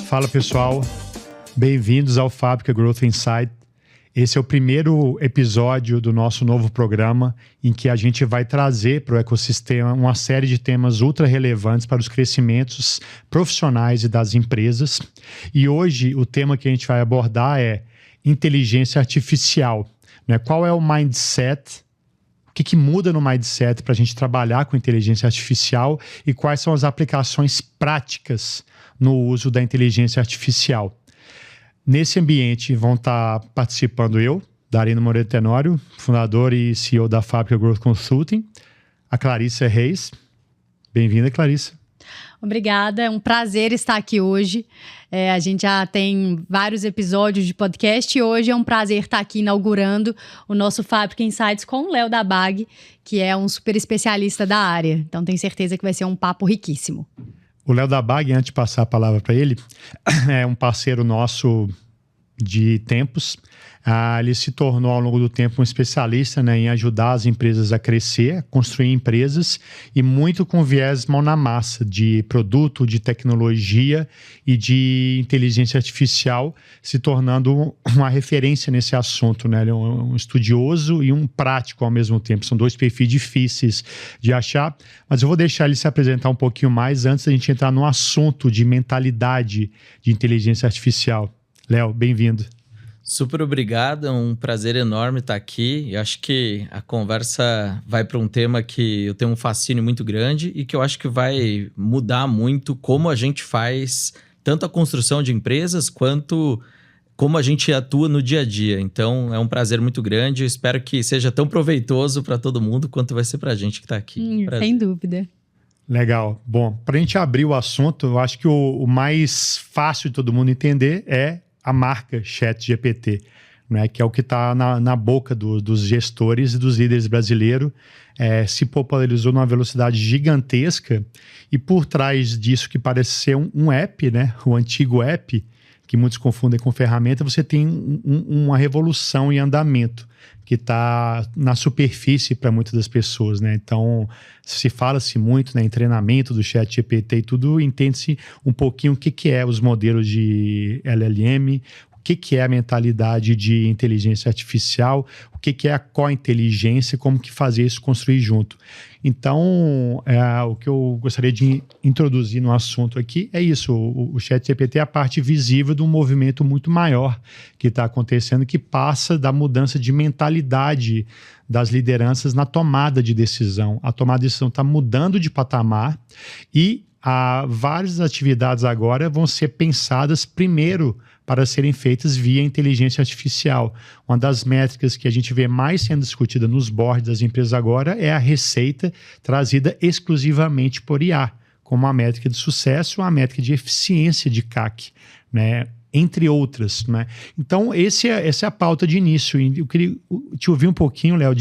Fala pessoal, bem-vindos ao Fábrica Growth Insight. Esse é o primeiro episódio do nosso novo programa em que a gente vai trazer para o ecossistema uma série de temas ultra relevantes para os crescimentos profissionais e das empresas. E hoje o tema que a gente vai abordar é inteligência artificial, né? Qual é o mindset? O que muda no mindset para a gente trabalhar com inteligência artificial e quais são as aplicações práticas no uso da inteligência artificial? Nesse ambiente vão estar participando eu, Darino Moreira Tenório, fundador e CEO da Fábrica Growth Consulting, a Clarissa Reis. Bem-vinda, Clarissa. Obrigada, é um prazer estar aqui hoje. A gente já tem vários episódios de podcast e hoje é um prazer estar aqui inaugurando o nosso Fábrica Insights com o Léo da BAG, que é um super especialista da área. Então tenho certeza que vai ser um papo riquíssimo. O Léo da BAG, antes de passar a palavra para ele, é um parceiro nosso de tempos. Ele se tornou ao longo do tempo um especialista, né, em ajudar as empresas a crescer, a construir empresas e muito com viés mão na massa de produto, de tecnologia e de inteligência artificial, se tornando uma referência nesse assunto, né? Ele é um estudioso e um prático ao mesmo tempo. São dois perfis difíceis de achar, mas eu vou deixar ele se apresentar um pouquinho mais antes da gente entrar no assunto de mentalidade de inteligência artificial. Léo, bem-vindo. Super obrigado, é um prazer enorme estar aqui. Eu acho que a conversa vai para um tema que eu tenho um fascínio muito grande e que eu acho que vai mudar muito como a gente faz tanto a construção de empresas quanto como a gente atua no dia a dia. Então, é um prazer muito grande. Eu espero que seja tão proveitoso para todo mundo quanto vai ser para a gente que está aqui. Sem dúvida. Legal. Bom, para a gente abrir o assunto, eu acho que o mais fácil de todo mundo entender é a marca ChatGPT, né, que é o que está na boca dos gestores e dos líderes brasileiros, se popularizou numa velocidade gigantesca e por trás disso que parece ser um app, né, o antigo app, que muitos confundem com ferramenta, você tem uma revolução em andamento que está na superfície para muitas das pessoas, né? Então, se fala-se muito, né, em treinamento do ChatGPT e tudo, entende-se um pouquinho o que é os modelos de LLM, o que é a mentalidade de inteligência artificial, o que é a co-inteligência, como que fazer isso construir junto. Então, o que eu gostaria de introduzir no assunto aqui é isso. O ChatGPT é a parte visível de um movimento muito maior que está acontecendo, que passa da mudança de mentalidade das lideranças na tomada de decisão. A tomada de decisão está mudando de patamar e várias atividades agora vão ser pensadas primeiro para serem feitas via inteligência artificial. Uma das métricas que a gente vê mais sendo discutida nos boards das empresas agora é a receita trazida exclusivamente por IA, como uma métrica de sucesso, uma métrica de eficiência de CAC, né? Entre outras, né? Então, essa é a pauta de início. Eu queria te ouvir um pouquinho, Léo,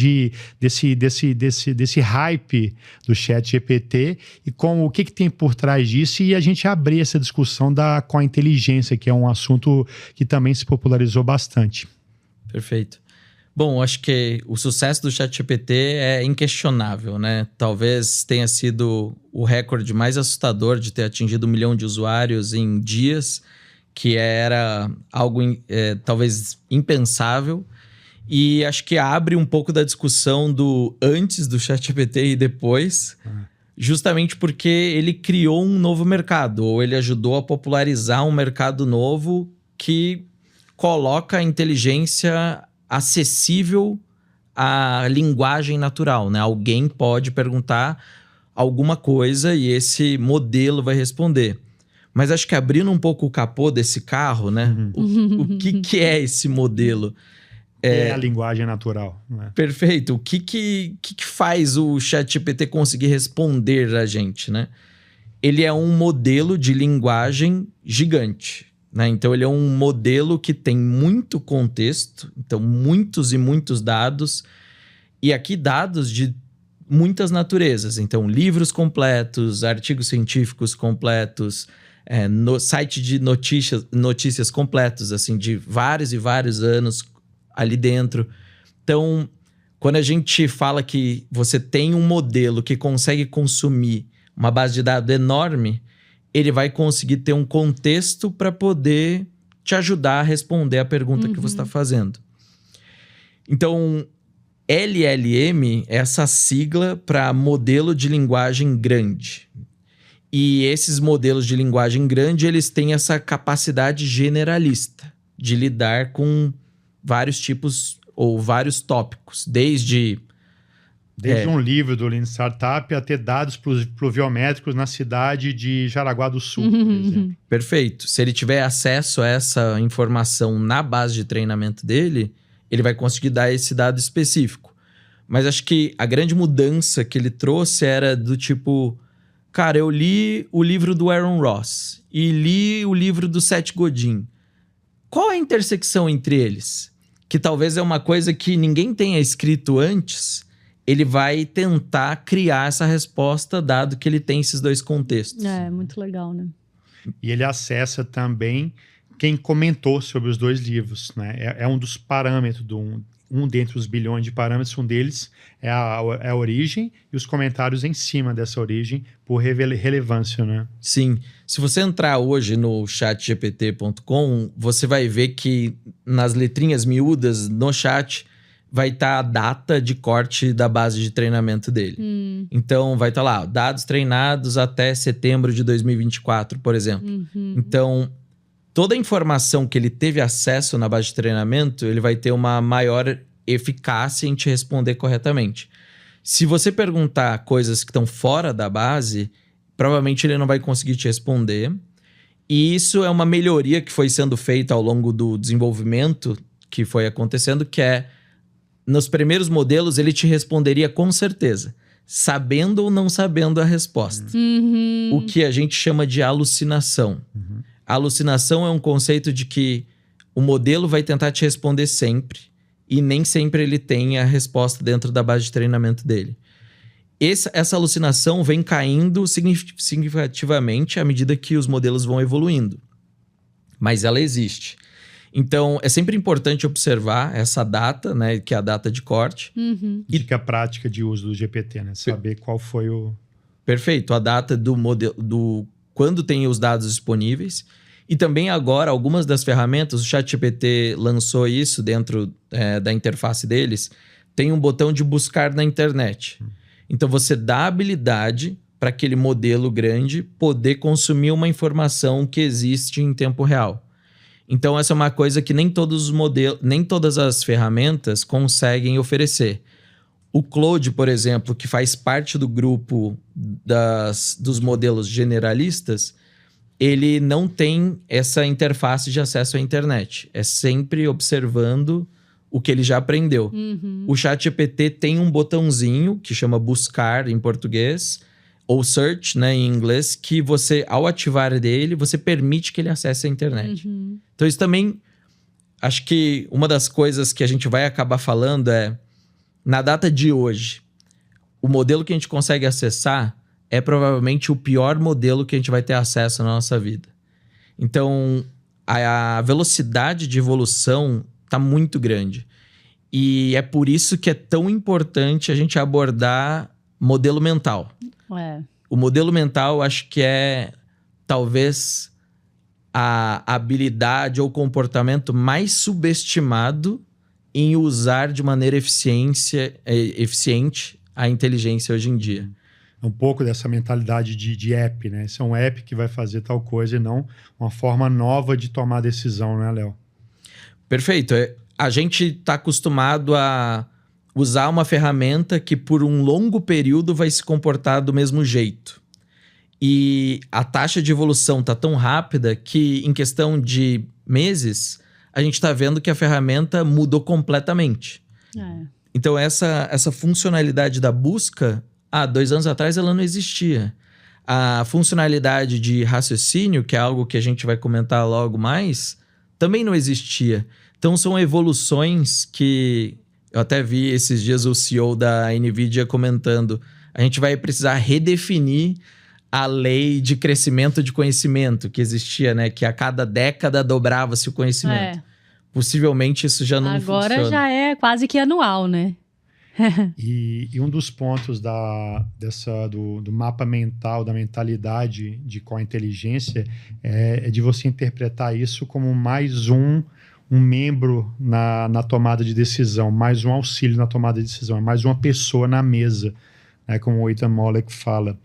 desse hype do ChatGPT e o que tem por trás disso e a gente abrir essa discussão com a inteligência, que é um assunto que também se popularizou bastante. Perfeito. Bom, acho que o sucesso do ChatGPT é inquestionável, né? Talvez tenha sido o recorde mais assustador de ter atingido 1 milhão de usuários em dias, que era algo talvez impensável, e acho que abre um pouco da discussão do antes do ChatGPT e depois, justamente porque ele criou um novo mercado, ou ele ajudou a popularizar um mercado novo que coloca a inteligência acessível à linguagem natural, né? Alguém pode perguntar alguma coisa e esse modelo vai responder. Mas acho que abrindo um pouco o capô desse carro, né? O que é esse modelo? É a linguagem natural. Né? Perfeito. O que faz o ChatGPT conseguir responder a gente, né? Ele é um modelo de linguagem gigante, né? Então, ele é um modelo que tem muito contexto, então muitos e muitos dados. E aqui dados de muitas naturezas. Então, livros completos, artigos científicos completos, no site de notícias completos, assim, de vários e vários anos ali dentro. Então, quando a gente fala que você tem um modelo que consegue consumir uma base de dados enorme, ele vai conseguir ter um contexto para poder te ajudar a responder a pergunta que você está fazendo. Então, LLM é essa sigla para modelo de linguagem grande. E esses modelos de linguagem grande, eles têm essa capacidade generalista de lidar com vários tipos ou vários tópicos, desde um livro do Lean Startup até dados pluviométricos na cidade de Jaraguá do Sul, por exemplo. Perfeito. Se ele tiver acesso a essa informação na base de treinamento dele, ele vai conseguir dar esse dado específico. Mas acho que a grande mudança que ele trouxe era do tipo... Cara, eu li o livro do Aaron Ross e li o livro do Seth Godin. Qual é a intersecção entre eles? Que talvez é uma coisa que ninguém tenha escrito antes. Ele vai tentar criar essa resposta, dado que ele tem esses dois contextos. É, muito legal, né? E ele acessa também quem comentou sobre os dois livros, né? É um dos parâmetros, um dentre os bilhões de parâmetros, um deles é a origem e os comentários em cima dessa origem por relevância, né? Sim. Se você entrar hoje no chatgpt.com, você vai ver que nas letrinhas miúdas no chat vai estar a data de corte da base de treinamento dele. Então, vai estar lá, dados treinados até setembro de 2024, por exemplo. Então, toda a informação que ele teve acesso na base de treinamento, ele vai ter uma maior eficácia em te responder corretamente. Se você perguntar coisas que estão fora da base, provavelmente ele não vai conseguir te responder. E isso é uma melhoria que foi sendo feita ao longo do desenvolvimento que foi acontecendo, que é, nos primeiros modelos, ele te responderia com certeza, sabendo ou não sabendo a resposta. O que a gente chama de alucinação. A alucinação é um conceito de que o modelo vai tentar te responder sempre e nem sempre ele tem a resposta dentro da base de treinamento dele. Essa alucinação vem caindo significativamente à medida que os modelos vão evoluindo. Mas ela existe. Então, é sempre importante observar essa data, né, que é a data de corte. Dica prática de uso do GPT, né? Saber qual foi o... Perfeito. A data do modelo, quando tem os dados disponíveis. E também agora, algumas das ferramentas, o ChatGPT lançou isso dentro da interface deles, tem um botão de buscar na internet. Então, você dá a habilidade para aquele modelo grande poder consumir uma informação que existe em tempo real. Então, essa é uma coisa que nem todas as ferramentas conseguem oferecer. O Claude, por exemplo, que faz parte do grupo dos modelos generalistas, ele não tem essa interface de acesso à internet. É sempre observando o que ele já aprendeu. O ChatGPT tem um botãozinho que chama buscar em português, ou search, né, em inglês, que você, ao ativar dele, você permite que ele acesse a internet. Então, isso também, acho que uma das coisas que a gente vai acabar falando é, na data de hoje, o modelo que a gente consegue acessar é provavelmente o pior modelo que a gente vai ter acesso na nossa vida. Então, a velocidade de evolução está muito grande. E é por isso que é tão importante a gente abordar modelo mental. O modelo mental, acho que é talvez a habilidade ou comportamento mais subestimado em usar de maneira eficiente a inteligência hoje em dia. Um pouco dessa mentalidade de app, né? Esse é um app que vai fazer tal coisa e não uma forma nova de tomar decisão, né, Léo? Perfeito. A gente está acostumado a usar uma ferramenta que por um longo período vai se comportar do mesmo jeito. E a taxa de evolução está tão rápida que em questão de meses, a gente está vendo que a ferramenta mudou completamente. Então essa funcionalidade da busca, 2 anos atrás ela não existia. A funcionalidade de raciocínio, que é algo que a gente vai comentar logo mais, também não existia. Então são evoluções que... Eu até vi esses dias o CEO da NVIDIA comentando, a gente vai precisar redefinir a lei de crescimento de conhecimento que existia, né? Que a cada década dobrava-se o conhecimento. Possivelmente isso já não funciona. Agora já é quase que anual, né? E um dos pontos do mapa mental, da mentalidade de qual a inteligência é de você interpretar isso como mais um membro na tomada de decisão, mais um auxílio na tomada de decisão, mais uma pessoa na mesa, né, como o Ethan Mollick fala.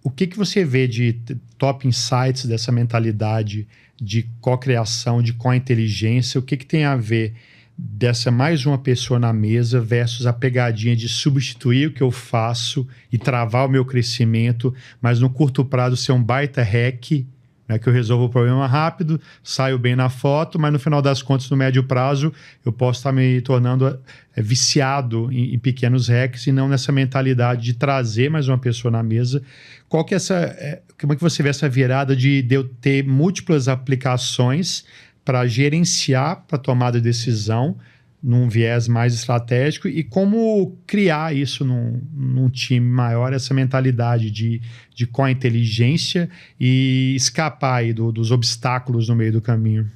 O que você vê de top insights dessa mentalidade de co-criação, de co-inteligência? O que tem a ver dessa mais uma pessoa na mesa versus a pegadinha de substituir o que eu faço e travar o meu crescimento, mas no curto prazo ser um baita hack, né, que eu resolvo o problema rápido, saio bem na foto, mas no final das contas, no médio prazo, eu posso estar me tornando viciado em pequenos hacks e não nessa mentalidade de trazer mais uma pessoa na mesa. Qual que é como é que você vê essa virada de eu ter múltiplas aplicações para gerenciar para tomada de decisão num viés mais estratégico e como criar isso num time maior, essa mentalidade de co-inteligência e escapar aí dos obstáculos no meio do caminho?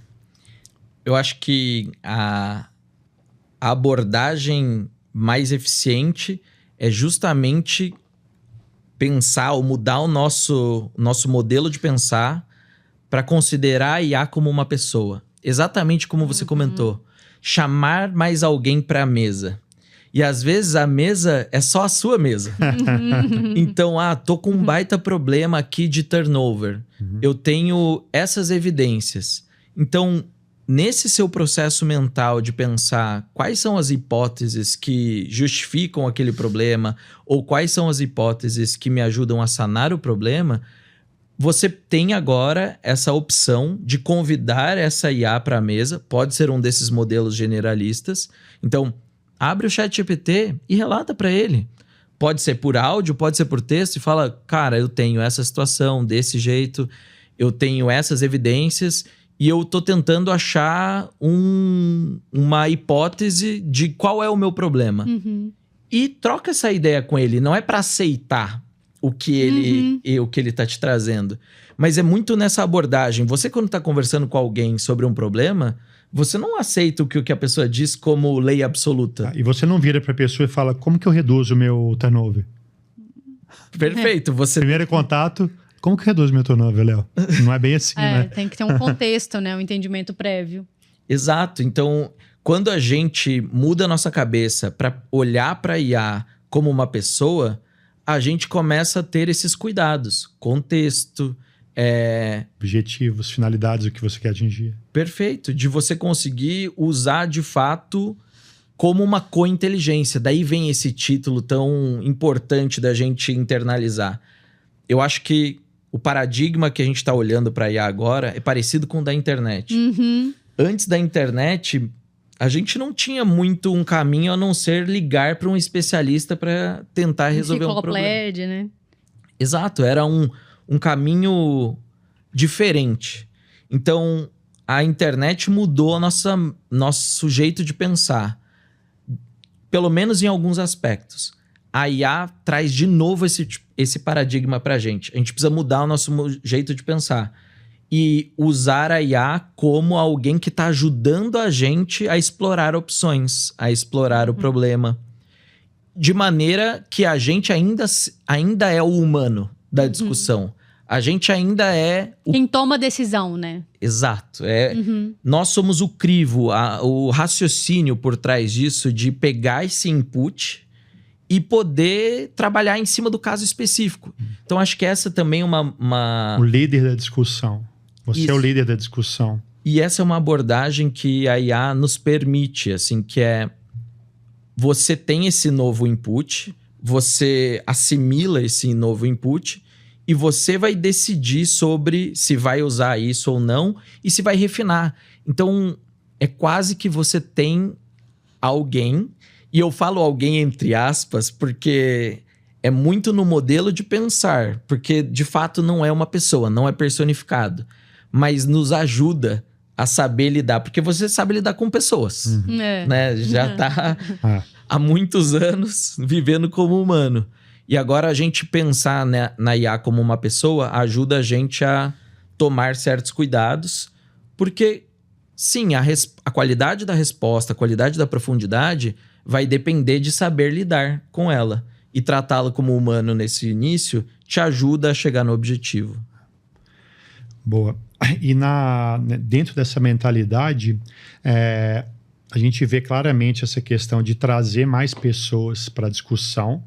Eu acho que a abordagem mais eficiente é justamente pensar ou mudar o nosso modelo de pensar para considerar a IA como uma pessoa. Exatamente como você comentou. Chamar mais alguém para a mesa. E às vezes a mesa é só a sua mesa. Então, tô com um baita problema aqui de turnover. Eu tenho essas evidências. Então, nesse seu processo mental de pensar quais são as hipóteses que justificam aquele problema ou quais são as hipóteses que me ajudam a sanar o problema, você tem agora essa opção de convidar essa IA para a mesa. Pode ser um desses modelos generalistas. Então, abre o ChatGPT e relata para ele. Pode ser por áudio, pode ser por texto e fala, cara, eu tenho essa situação desse jeito, eu tenho essas evidências e eu tô tentando achar uma hipótese de qual é o meu problema. E troca essa ideia com ele. Não é para aceitar o que ele tá te trazendo. Mas é muito nessa abordagem. Você, quando tá conversando com alguém sobre um problema, você não aceita o que a pessoa diz como lei absoluta. E você não vira pra pessoa e fala, como que eu reduzo o meu turnover? Perfeito. Primeiro contato, como que reduz o meu turnover, Léo? Não é bem assim, né? Tem que ter um contexto, né? Um entendimento prévio. Exato. Então, quando a gente muda a nossa cabeça para olhar para IA como uma pessoa, a gente começa a ter esses cuidados. Contexto, objetivos, finalidades, o que você quer atingir. Perfeito. De você conseguir usar, de fato, como uma co-inteligência. Daí vem esse título tão importante da gente internalizar. Eu acho que o paradigma que a gente está olhando para IA agora é parecido com o da internet. Antes da internet, a gente não tinha muito um caminho a não ser ligar para um especialista para tentar resolver um problema. Né? Exato, era um caminho diferente. Então, a internet mudou nosso jeito de pensar. Pelo menos em alguns aspectos. A IA traz de novo esse paradigma para a gente. A gente precisa mudar o nosso jeito de pensar. E usar a IA como alguém que está ajudando a gente a explorar opções, a explorar o problema. De maneira que a gente ainda é o humano da discussão. A gente ainda é... Quem toma a decisão, né? Exato. Nós somos o crivo, o raciocínio por trás disso de pegar esse input e poder trabalhar em cima do caso específico. Então, acho que essa também é uma... O líder da discussão. Você é o líder da discussão. E essa é uma abordagem que a IA nos permite, assim, que é... Você tem esse novo input, você assimila esse novo input e você vai decidir sobre se vai usar isso ou não e se vai refinar. Então, é quase que você tem alguém, e eu falo alguém entre aspas, porque é muito no modelo de pensar, porque de fato não é uma pessoa, não é personificado. Mas nos ajuda a saber lidar, porque você sabe lidar com pessoas, né? Já tá há muitos anos vivendo como humano. E agora a gente pensar na IA como uma pessoa ajuda a gente a tomar certos cuidados, porque sim, a qualidade da resposta, a qualidade da profundidade vai depender de saber lidar com ela. E tratá-la como humano nesse início te ajuda a chegar no objetivo. Boa. E dentro dessa mentalidade, a gente vê claramente essa questão de trazer mais pessoas para a discussão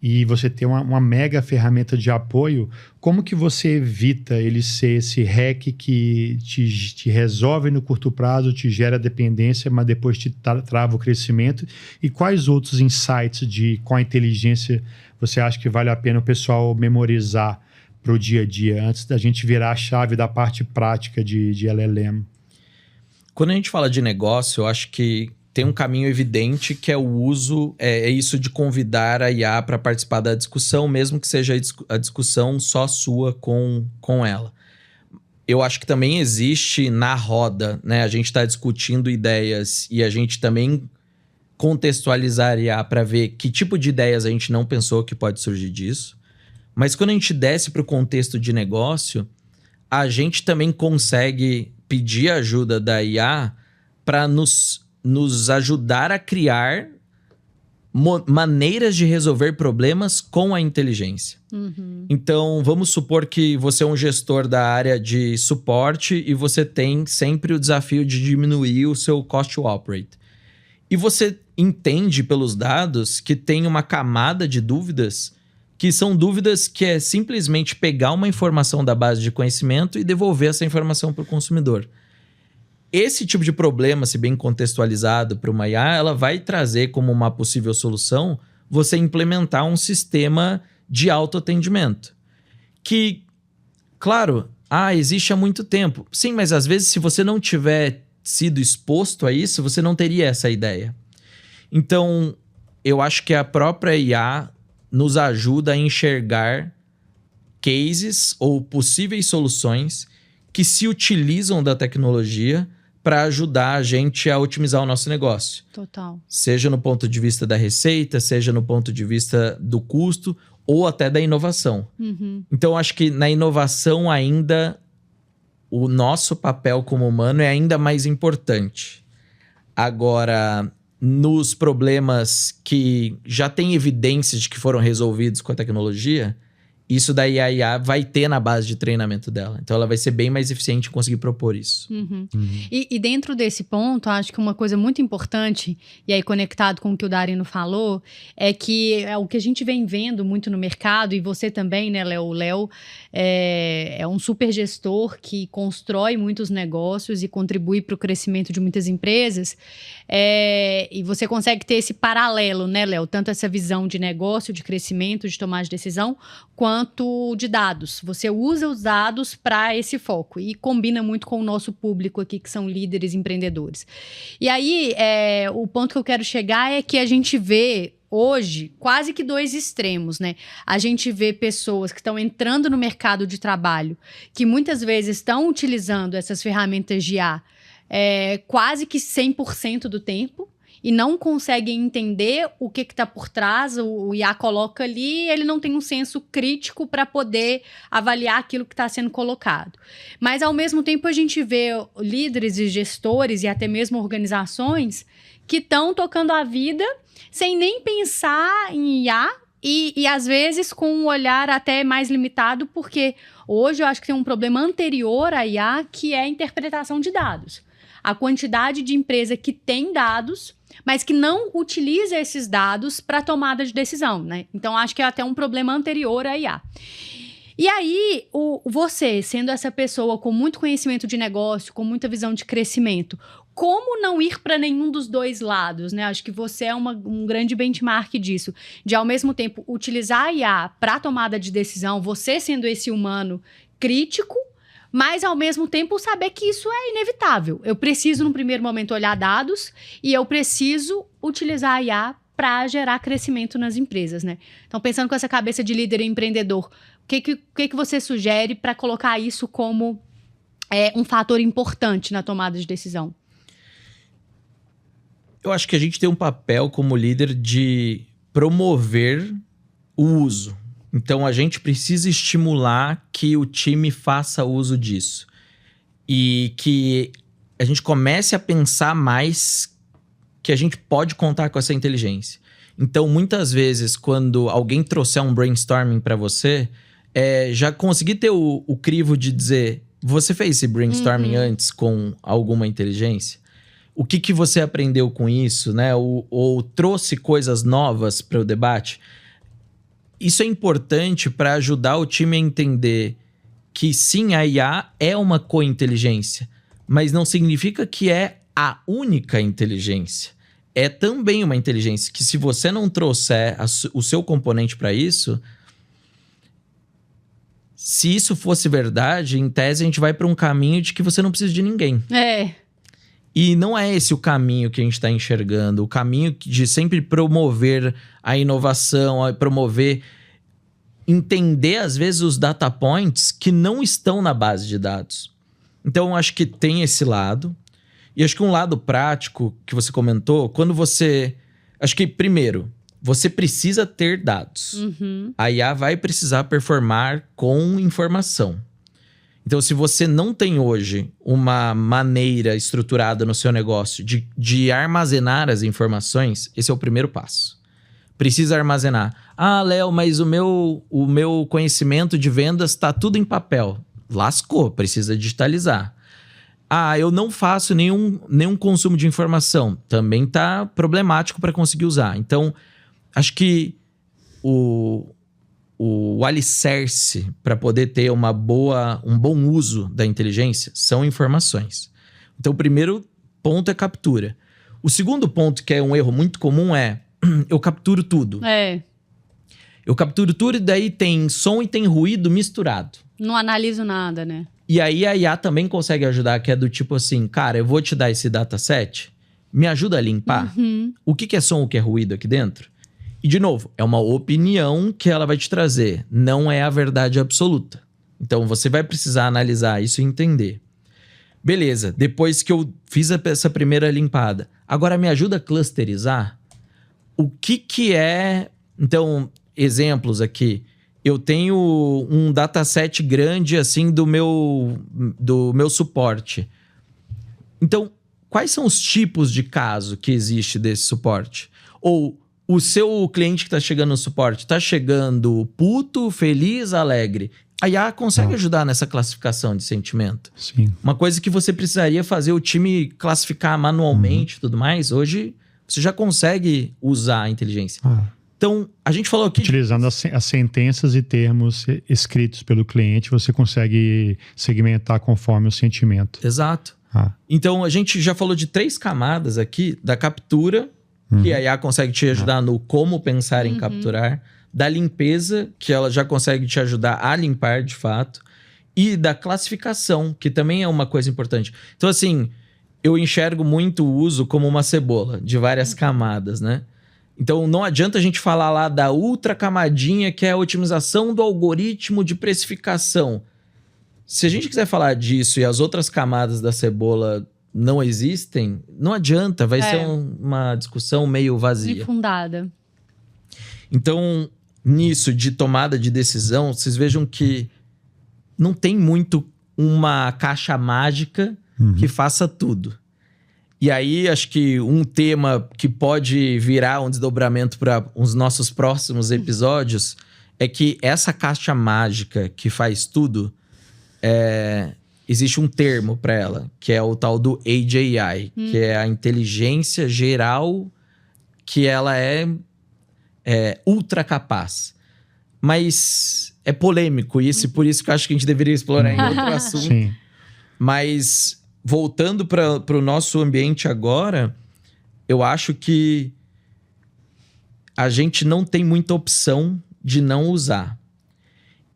e você ter uma mega ferramenta de apoio. Como que você evita ele ser esse hack que te resolve no curto prazo, te gera dependência, mas depois te trava o crescimento? E quais outros insights com a inteligência você acha que vale a pena o pessoal memorizar para o dia a dia, antes da gente virar a chave da parte prática de LLM? Quando a gente fala de negócio, eu acho que tem um caminho evidente que é o uso, é isso de convidar a IA para participar da discussão, mesmo que seja a discussão só sua com ela. Eu acho que também existe na roda, né? A gente está discutindo ideias e a gente também contextualizar a IA para ver que tipo de ideias a gente não pensou que pode surgir disso. Mas quando a gente desce para o contexto de negócio, a gente também consegue pedir ajuda da IA para nos ajudar a criar maneiras de resolver problemas com a inteligência. Uhum. Então, vamos supor que você é um gestor da área de suporte e você tem sempre o desafio de diminuir o seu cost to operate. E você entende pelos dados que tem uma camada de dúvidas que são dúvidas que é simplesmente pegar uma informação da base de conhecimento e devolver essa informação para o consumidor. Esse tipo de problema, se bem contextualizado para uma IA, ela vai trazer como uma possível solução você implementar um sistema de autoatendimento. Que, claro, existe há muito tempo. Sim, mas às vezes se você não tiver sido exposto a isso, você não teria essa ideia. Então, eu acho que a própria IA nos ajuda a enxergar cases ou possíveis soluções que se utilizam da tecnologia para ajudar a gente a otimizar o nosso negócio. Total. Seja no ponto de vista da receita, seja no ponto de vista do custo ou até da inovação. Uhum. Então, acho que na inovação ainda o nosso papel como humano é ainda mais importante. Agora, nos problemas que já tem evidências de que foram resolvidos com a tecnologia, isso daí a IA vai ter na base de treinamento dela. Então, ela vai ser bem mais eficiente em conseguir propor isso. Uhum. Uhum. E dentro desse ponto, acho que uma coisa muito importante, e aí conectado com o que o Darino falou, é que o que a gente vem vendo muito no mercado, e você também, né, Léo? O Léo é um super gestor que constrói muitos negócios e contribui para o crescimento de muitas empresas. E você consegue ter esse paralelo, né, Léo? Tanto essa visão de negócio, de crescimento, de tomar de decisão, quanto de dados. Você usa os dados para esse foco e combina muito com o nosso público aqui, que são líderes empreendedores. E aí, o ponto que eu quero chegar é que a gente vê hoje quase que dois extremos, né? A gente vê pessoas que estão entrando no mercado de trabalho, que muitas vezes estão utilizando essas ferramentas de IA quase que 100% do tempo, e não conseguem entender o que está por trás, o IA coloca ali, ele não tem um senso crítico para poder avaliar aquilo que está sendo colocado. Mas, ao mesmo tempo, a gente vê líderes e gestores e até mesmo organizações que estão tocando a vida sem nem pensar em IA e às vezes, com um olhar até mais limitado, porque hoje eu acho que tem um problema anterior à IA, que é a interpretação de dados. A quantidade de empresa que tem dados, mas que não utiliza esses dados para tomada de decisão, né? Então, acho que é até um problema anterior à IA. E aí, você, sendo essa pessoa com muito conhecimento de negócio, com muita visão de crescimento, como não ir para nenhum dos dois lados, né? Acho que você é um grande benchmark disso, de ao mesmo tempo utilizar a IA para tomada de decisão, você sendo esse humano crítico, mas, ao mesmo tempo, saber que isso é inevitável. Eu preciso, no primeiro momento, olhar dados e eu preciso utilizar a IA para gerar crescimento nas empresas, né? Então, pensando com essa cabeça de líder e empreendedor, o que você sugere para colocar isso como um fator importante na tomada de decisão? Eu acho que a gente tem um papel como líder de promover o uso. Então, a gente precisa estimular que o time faça uso disso. E que a gente comece a pensar mais que a gente pode contar com essa inteligência. Então, muitas vezes, quando alguém trouxer um brainstorming para você, já conseguir ter o crivo de dizer, você fez esse brainstorming antes com alguma inteligência? O que você aprendeu com isso, né? Ou trouxe coisas novas para o debate? Isso é importante para ajudar o time a entender que sim, a IA é uma co-inteligência, mas não significa que é a única inteligência. É também uma inteligência que, se você não trouxer o seu componente para isso, se isso fosse verdade, em tese a gente vai para um caminho de que você não precisa de ninguém. E não é esse o caminho que a gente está enxergando. O caminho de sempre promover a inovação, promover, entender, às vezes, os data points que não estão na base de dados. Então, acho que tem esse lado. E acho que um lado prático que você comentou, quando você... Acho que, primeiro, você precisa ter dados. A IA vai precisar performar com informação. Então, se você não tem hoje uma maneira estruturada no seu negócio de armazenar as informações, esse é o primeiro passo. Precisa armazenar. Ah, Léo, mas o meu conhecimento de vendas está tudo em papel. Lascou, precisa digitalizar. Ah, eu não faço nenhum consumo de informação. Também está problemático para conseguir usar. Então, acho que o alicerce para poder ter um bom uso da inteligência são informações. Então, o primeiro ponto é captura. O segundo ponto, que é um erro muito comum, é eu capturo tudo. Eu capturo tudo e daí tem som e tem ruído misturado. Não analiso nada, né? E aí a IA também consegue ajudar, que é do tipo assim, cara, eu vou te dar esse dataset, me ajuda a limpar. O que é som, o que é ruído aqui dentro? E, de novo, é uma opinião que ela vai te trazer. Não é a verdade absoluta. Então, você vai precisar analisar isso e entender. Beleza, depois que eu fiz essa primeira limpada, agora me ajuda a clusterizar? O que é... Então, exemplos aqui. Eu tenho um dataset grande, assim, do meu suporte. Então, quais são os tipos de caso que existe desse suporte? Ou... O seu cliente que está chegando no suporte está chegando puto, feliz, alegre. A IA consegue ajudar nessa classificação de sentimento. Sim. Uma coisa que você precisaria fazer o time classificar manualmente e tudo mais, hoje você já consegue usar a inteligência. Então, a gente falou aqui... Utilizando as sentenças e termos escritos pelo cliente, você consegue segmentar conforme o sentimento. Exato. Então, a gente já falou de 3 camadas aqui, da captura... que a IA consegue te ajudar no como pensar em capturar, da limpeza, que ela já consegue te ajudar a limpar de fato, e da classificação, que também é uma coisa importante. Então, assim, eu enxergo muito o uso como uma cebola, de várias camadas, né? Então, não adianta a gente falar lá da ultra camadinha, que é a otimização do algoritmo de precificação. Se a gente quiser falar disso e as outras camadas da cebola não existem, não adianta, vai ser uma discussão meio vazia. Infundada. Então, nisso de tomada de decisão, vocês vejam que não tem muito uma caixa mágica que faça tudo. E aí, acho que um tema que pode virar um desdobramento para os nossos próximos episódios é que essa caixa mágica que faz tudo, existe um termo para ela, que é o tal do AGI, que é a inteligência geral, que ela é ultra capaz. Mas é polêmico isso, e por isso que eu acho que a gente deveria explorar em outro assunto. Sim. Mas, voltando para o nosso ambiente agora, eu acho que a gente não tem muita opção de não usar.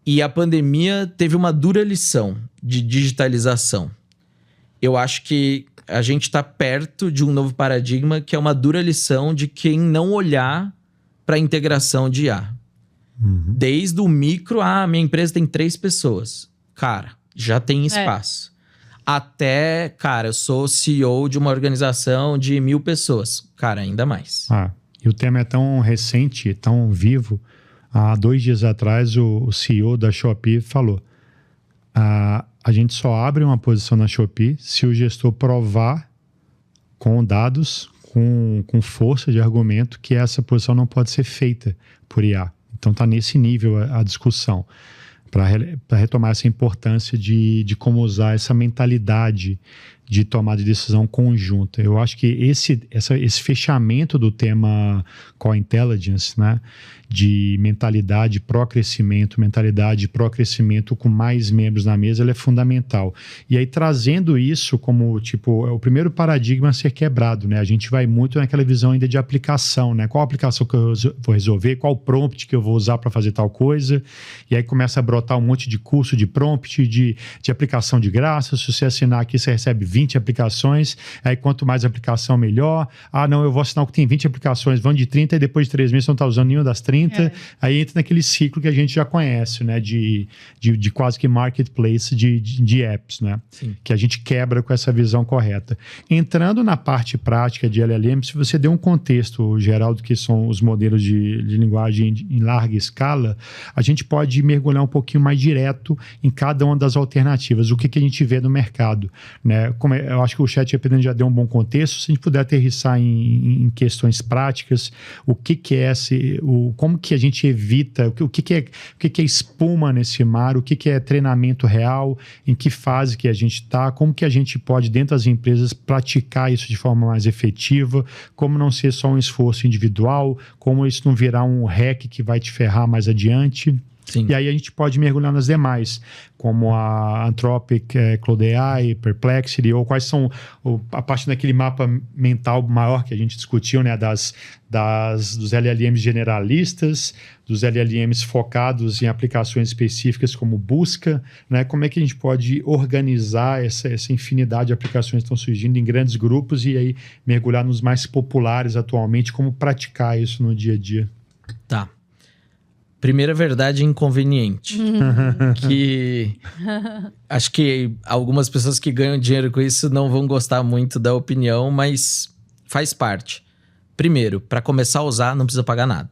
E a pandemia teve uma dura lição de digitalização. Eu acho que a gente está perto de um novo paradigma, que é uma dura lição de quem não olhar para a integração de IA. Desde o micro, minha empresa tem 3 pessoas. Cara, já tem espaço. Até, cara, eu sou CEO de uma organização de 1.000 pessoas. Cara, ainda mais. E o tema é tão recente, tão vivo. Há 2 dias atrás, o CEO da Shopee falou: a gente só abre uma posição na Shopee se o gestor provar com dados, com força de argumento que essa posição não pode ser feita por IA. Então está nesse nível a discussão, para retomar essa importância de como usar essa mentalidade de tomada de decisão conjunta. Eu acho que esse fechamento do tema Core Intelligence, né, de mentalidade pró-crescimento, com mais membros na mesa, ele é fundamental. E aí, trazendo isso como, é o primeiro paradigma a ser quebrado, né? A gente vai muito naquela visão ainda de aplicação, né? Qual aplicação que eu vou resolver, qual prompt que eu vou usar para fazer tal coisa, e aí começa a brotar um monte de curso de prompt, de aplicação de graça. Se você assinar aqui, você recebe 20 aplicações, aí quanto mais aplicação, melhor. Não, eu vou assinar o que tem 20 aplicações, vão de 30 e depois de 3 meses você não está usando nenhuma das 30. Aí entra naquele ciclo que a gente já conhece, né? De quase que marketplace de apps, né? Sim. Que a gente quebra com essa visão correta. Entrando na parte prática de LLM, se você der um contexto geral do que são os modelos de linguagem em larga escala, a gente pode mergulhar um pouquinho mais direto em cada uma das alternativas, o que a gente vê no mercado, né? Eu acho que o ChatGPT já deu um bom contexto. Se a gente puder aterrissar em questões práticas, o que é como que a gente evita, o que é espuma nesse mar, o que é treinamento real, em que fase que a gente está, como que a gente pode, dentro das empresas, praticar isso de forma mais efetiva, como não ser só um esforço individual, como isso não virar um hack que vai te ferrar mais adiante. Sim. E aí a gente pode mergulhar nas demais, como a Anthropic, Claude AI, Perplexity, ou quais são a parte daquele mapa mental maior que a gente discutiu, né, dos LLMs generalistas, dos LLMs focados em aplicações específicas como busca, né? Como é que a gente pode organizar essa infinidade de aplicações que estão surgindo em grandes grupos e aí mergulhar nos mais populares atualmente, como praticar isso no dia a dia? Tá. Primeira verdade inconveniente. Que acho que algumas pessoas que ganham dinheiro com isso não vão gostar muito da opinião, mas faz parte. Primeiro, para começar a usar, não precisa pagar nada.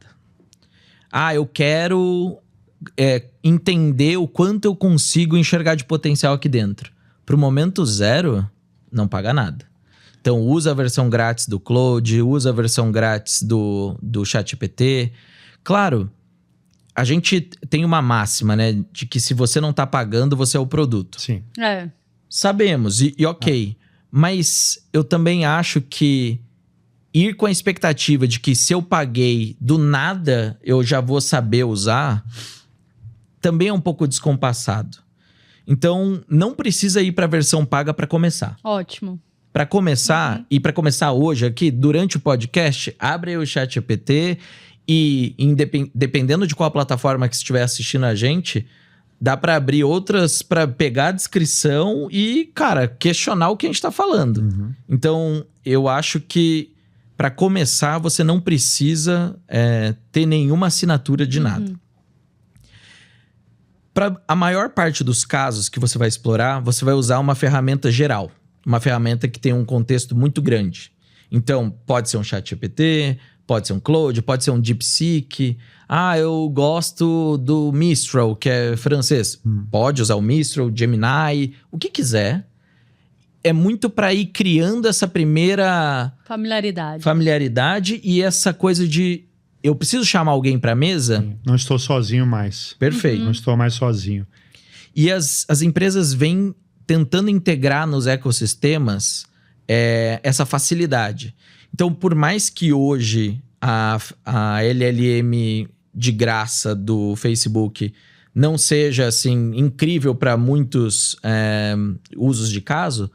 Eu quero entender o quanto eu consigo enxergar de potencial aqui dentro. Para o momento zero, não paga nada. Então, usa a versão grátis do Claude, usa a versão grátis do ChatGPT. Claro, a gente tem uma máxima, né? De que se você não tá pagando, você é o produto. Sim. Sabemos, e ok. Mas eu também acho que ir com a expectativa de que se eu paguei, do nada eu já vou saber usar, também é um pouco descompassado. Então, não precisa ir para a versão paga para começar. Ótimo. Para começar, e para começar hoje aqui, durante o podcast, abre aí o ChatGPT e, dependendo de qual plataforma que estiver assistindo a gente, dá para abrir outras para pegar a descrição e, cara, questionar o que a gente tá falando. Uhum. Então, eu acho que para começar, você não precisa ter nenhuma assinatura de nada. Para a maior parte dos casos que você vai explorar, você vai usar uma ferramenta geral. Uma ferramenta que tem um contexto muito grande. Então, pode ser um ChatGPT, pode ser um Claude, pode ser um DeepSeek. Eu gosto do Mistral, que é francês. Pode usar o Mistral, Gemini, o que quiser. É muito para ir criando essa primeira familiaridade e essa coisa de eu preciso chamar alguém para a mesa. Sim. Não estou sozinho mais. Perfeito. Não estou mais sozinho. E as empresas vêm tentando integrar nos ecossistemas essa facilidade. Então, por mais que hoje a LLM de graça do Facebook não seja assim incrível para muitos usos de caso,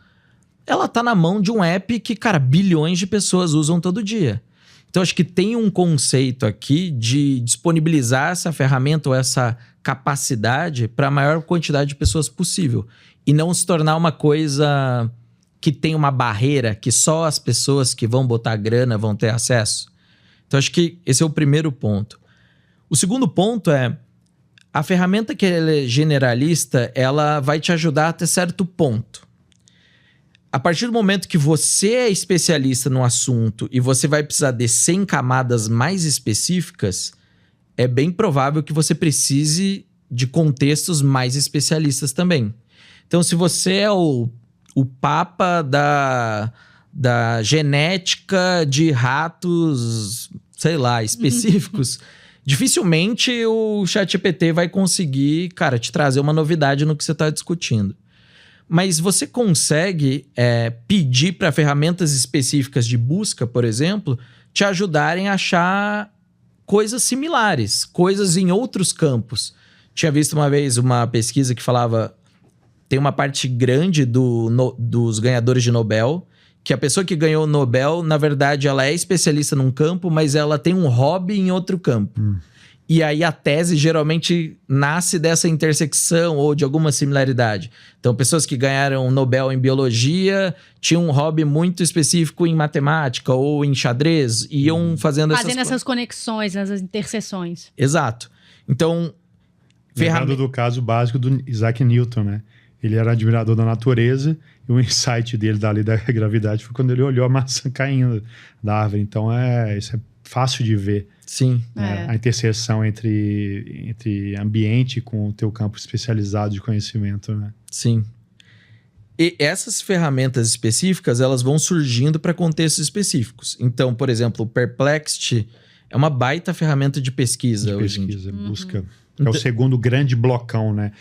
ela tá na mão de um app que, cara, bilhões de pessoas usam todo dia. Então, acho que tem um conceito aqui de disponibilizar essa ferramenta ou essa capacidade para a maior quantidade de pessoas possível. E não se tornar uma coisa que tem uma barreira que só as pessoas que vão botar grana vão ter acesso. Então, acho que esse é o primeiro ponto. O segundo ponto é a ferramenta que ela é generalista, ela vai te ajudar até certo ponto. A partir do momento que você é especialista no assunto e você vai precisar descer em camadas mais específicas, é bem provável que você precise de contextos mais especialistas também. Então, se você é o papa da genética de ratos, sei lá, específicos, dificilmente o ChatGPT vai conseguir, cara, te trazer uma novidade no que você está discutindo. Mas você consegue pedir para ferramentas específicas de busca, por exemplo, te ajudarem a achar coisas similares, coisas em outros campos. Tinha visto uma vez uma pesquisa que falava... Tem uma parte grande dos ganhadores de Nobel, que a pessoa que ganhou o Nobel, na verdade, ela é especialista num campo, mas ela tem um hobby em outro campo. E aí a tese geralmente nasce dessa intersecção ou de alguma similaridade. Então, pessoas que ganharam o Nobel em biologia tinham um hobby muito específico em matemática ou em xadrez, e iam fazendo essas conexões, essas interseções. Exato. Então, lembrando do caso básico do Isaac Newton, né? Ele era admirador da natureza e o insight dele da lei da gravidade foi quando ele olhou a maçã caindo da árvore. Então, isso é fácil de ver. Sim. Né? A interseção entre ambiente com o teu campo especializado de conhecimento, né? Sim. E essas ferramentas específicas, elas vão surgindo para contextos específicos. Então, por exemplo, o Perplexity é uma baita ferramenta de pesquisa. Busca. É o segundo grande blocão, né?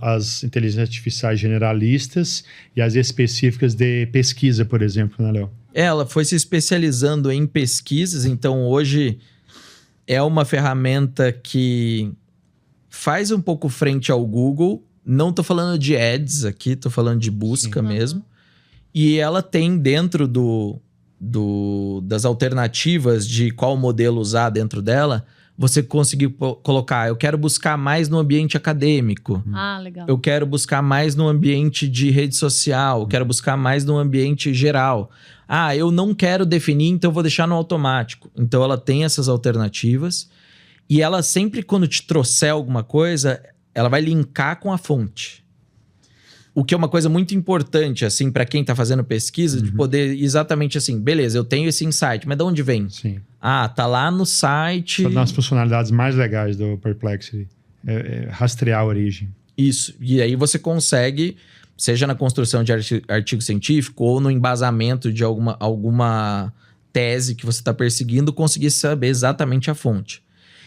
As inteligências artificiais generalistas e as específicas de pesquisa, por exemplo, né, Léo? Ela foi se especializando em pesquisas, então hoje é uma ferramenta que faz um pouco frente ao Google. Não tô falando de ads aqui, tô falando de busca mesmo. E ela tem dentro das alternativas de qual modelo usar dentro dela... Você conseguir colocar, eu quero buscar mais no ambiente acadêmico. Legal. Eu quero buscar mais no ambiente de rede social. Eu quero buscar mais no ambiente geral. Eu não quero definir, então eu vou deixar no automático. Então ela tem essas alternativas. E ela sempre, quando te trouxer alguma coisa, ela vai linkar com a fonte. O que é uma coisa muito importante, assim, para quem tá fazendo pesquisa, de poder exatamente assim, beleza, eu tenho esse insight, mas de onde vem? Sim. Tá lá no site... Uma das funcionalidades mais legais do Perplexity é rastrear a origem. Isso. E aí você consegue, seja na construção de artigo científico ou no embasamento de alguma tese que você está perseguindo, conseguir saber exatamente a fonte.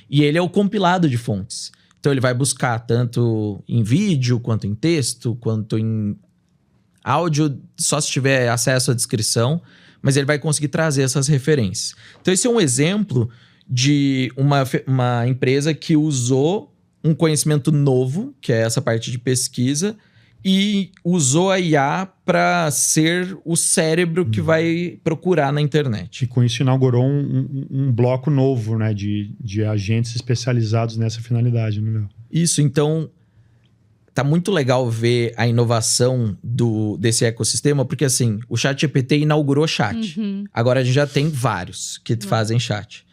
E ele é o compilado de fontes. Então, ele vai buscar tanto em vídeo, quanto em texto, quanto em áudio, só se tiver acesso à descrição, mas ele vai conseguir trazer essas referências. Então, esse é um exemplo de uma empresa que usou um conhecimento novo, que é essa parte de pesquisa, e usou a IA para ser o cérebro que vai procurar na internet. E com isso inaugurou um bloco novo, né, de agentes especializados nessa finalidade, né, Léo? Isso, então tá muito legal ver a inovação desse ecossistema, porque assim, o ChatGPT inaugurou chat. Agora a gente já tem vários que fazem chat.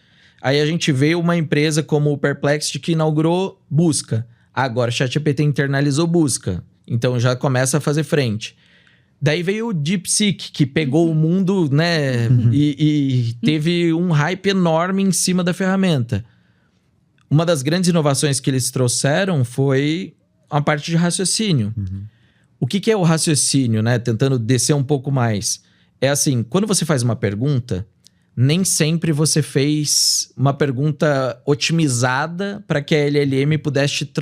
Aí a gente vê uma empresa como o Perplexity que inaugurou busca. Agora o ChatGPT internalizou busca. Então já começa a fazer frente. Daí veio o DeepSeek, que pegou o mundo, né? E teve um hype enorme em cima da ferramenta. Uma das grandes inovações que eles trouxeram foi a parte de raciocínio. O que é o raciocínio, né? Tentando descer um pouco mais. É assim, quando você faz uma pergunta, nem sempre você fez uma pergunta otimizada para que a LLM pudesse te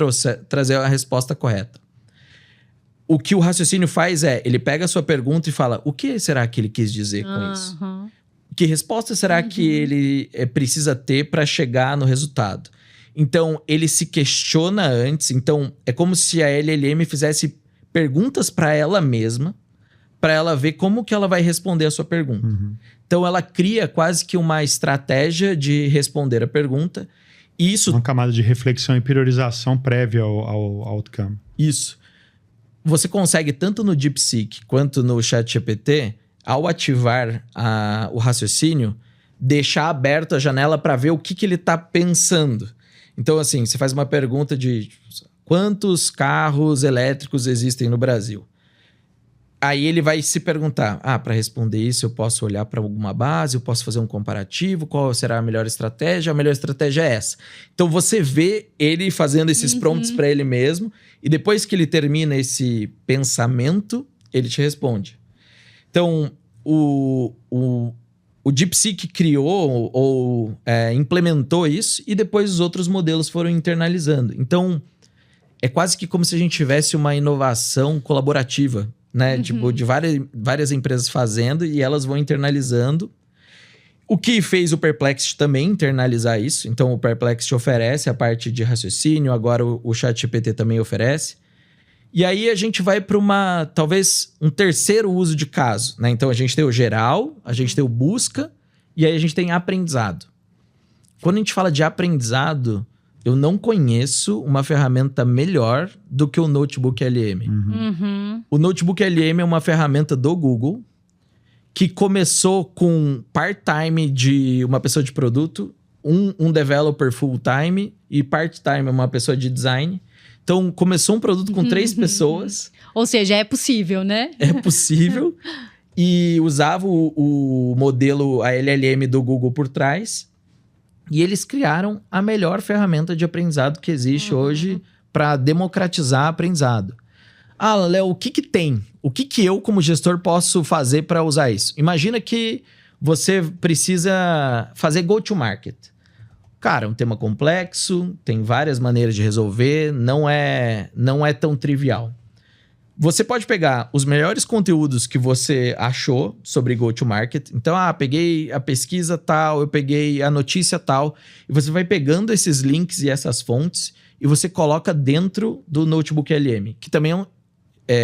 trazer a resposta correta. O que o raciocínio faz ele pega a sua pergunta e fala, o que será que ele quis dizer com isso? Que resposta será que ele precisa ter para chegar no resultado? Então, ele se questiona antes. Então, é como se a LLM fizesse perguntas para ela mesma, para ela ver como que ela vai responder a sua pergunta. Então, ela cria quase que uma estratégia de responder a pergunta. E isso... Uma camada de reflexão e priorização prévia ao outcome. Isso. Você consegue, tanto no DeepSeek quanto no ChatGPT, ao ativar o raciocínio, deixar aberto a janela para ver o que ele está pensando. Então, assim, você faz uma pergunta de quantos carros elétricos existem no Brasil? Aí ele vai se perguntar, para responder isso eu posso olhar para alguma base, eu posso fazer um comparativo, qual será a melhor estratégia? A melhor estratégia é essa. Então você vê ele fazendo esses prompts para ele mesmo, e depois que ele termina esse pensamento, ele te responde. Então, o DeepSeek criou ou implementou isso e depois os outros modelos foram internalizando. Então, é quase que como se a gente tivesse uma inovação colaborativa, né? Tipo, de várias empresas fazendo e elas vão internalizando. O que fez o Perplexity também internalizar isso. Então, o Perplexity oferece a parte de raciocínio, agora o ChatGPT também oferece. E aí a gente vai para talvez um terceiro uso de caso, né? Então, a gente tem o geral, a gente tem o busca e aí a gente tem aprendizado. Quando a gente fala de aprendizado, eu não conheço uma ferramenta melhor do que o Notebook LM. O Notebook LM é uma ferramenta do Google que começou com part-time de uma pessoa de produto, um developer full-time e part-time uma pessoa de design. Então, começou um produto com 3 pessoas. Ou seja, é possível, né? É possível. E usava o modelo, a LLM do Google por trás. E eles criaram a melhor ferramenta de aprendizado que existe hoje para democratizar aprendizado. Ah, Léo, o que tem? O que eu, como gestor, posso fazer para usar isso? Imagina que você precisa fazer go-to-market. Cara, é um tema complexo, tem várias maneiras de resolver, não é tão trivial. Você pode pegar os melhores conteúdos que você achou sobre go-to-market. Então, peguei a pesquisa tal, eu peguei a notícia tal. E você vai pegando esses links e essas fontes e você coloca dentro do Notebook LM, que também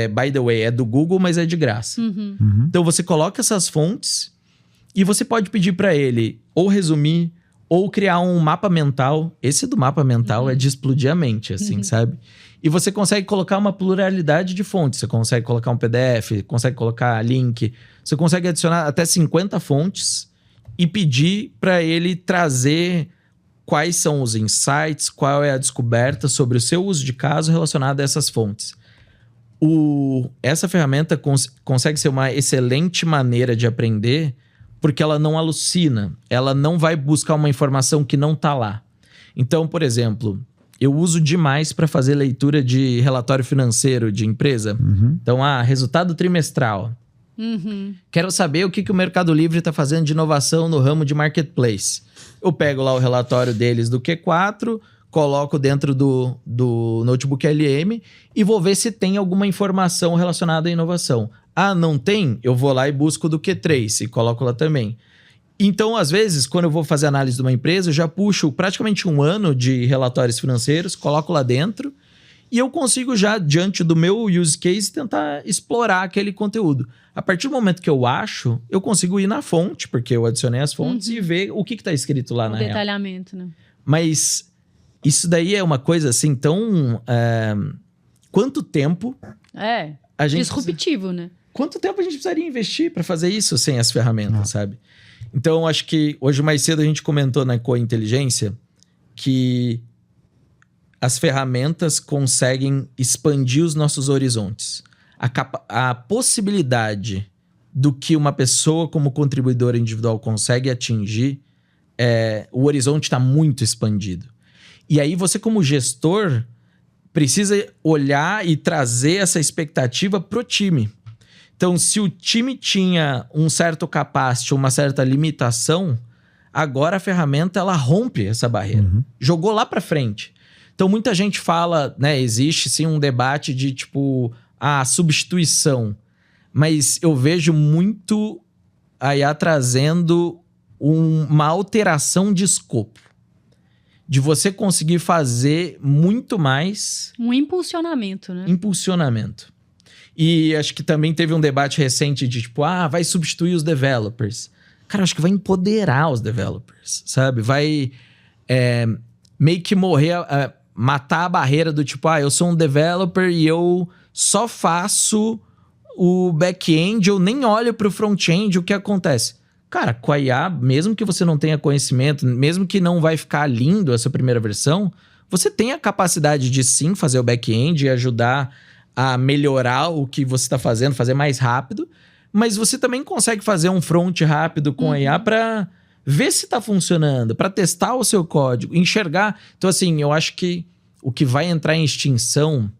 by the way, é do Google, mas é de graça. Então, você coloca essas fontes e você pode pedir para ele ou resumir ou criar um mapa mental. Esse do mapa mental é de explodir a mente, assim, sabe? E você consegue colocar uma pluralidade de fontes. Você consegue colocar um PDF, consegue colocar link. Você consegue adicionar até 50 fontes e pedir para ele trazer quais são os insights, qual é a descoberta sobre o seu uso de caso relacionado a essas fontes. Essa ferramenta consegue ser uma excelente maneira de aprender porque ela não alucina. Ela não vai buscar uma informação que não está lá. Então, por exemplo, eu uso demais para fazer leitura de relatório financeiro de empresa. Então, resultado trimestral. Quero saber o que o Mercado Livre está fazendo de inovação no ramo de marketplace. Eu pego lá o relatório deles do Q4, coloco dentro do Notebook LM e vou ver se tem alguma informação relacionada à inovação. Não tem? Eu vou lá e busco do Q3 e coloco lá também. Então, às vezes, quando eu vou fazer análise de uma empresa, eu já puxo praticamente 1 ano de relatórios financeiros, coloco lá dentro e eu consigo já, diante do meu use case, tentar explorar aquele conteúdo. A partir do momento que eu acho, eu consigo ir na fonte, porque eu adicionei as fontes e ver o que está escrito lá na real. O detalhamento, né? Mas isso daí é uma coisa assim tão... quanto tempo... a gente disruptivo, né? Quanto tempo a gente precisaria investir para fazer isso sem as ferramentas, sabe? Então, acho que hoje mais cedo a gente comentou na Cointeligência que as ferramentas conseguem expandir os nossos horizontes. A possibilidade do que uma pessoa como contribuidora individual consegue atingir, o horizonte está muito expandido. E aí você, como gestor, precisa olhar e trazer essa expectativa pro time. Então, se o time tinha um certo capacity, uma certa limitação, agora a ferramenta ela rompe essa barreira. Jogou lá para frente. Então, muita gente fala, né, existe sim um debate de tipo, a substituição. Mas eu vejo muito a IA trazendo uma alteração de escopo. De você conseguir fazer muito mais... Um impulsionamento, né? Impulsionamento. E acho que também teve um debate recente de tipo, vai substituir os developers. Cara, acho que vai empoderar os developers, sabe? Vai meio que matar a barreira do tipo, eu sou um developer e eu só faço o back-end, eu nem olho para o front-end, o que acontece? Cara, com a IA, mesmo que você não tenha conhecimento, mesmo que não vai ficar lindo essa primeira versão, você tem a capacidade de sim fazer o back-end e ajudar a melhorar o que você está fazendo, fazer mais rápido, mas você também consegue fazer um front rápido com a IA para ver se está funcionando, para testar o seu código, enxergar. Então, assim, eu acho que o que vai entrar em extinção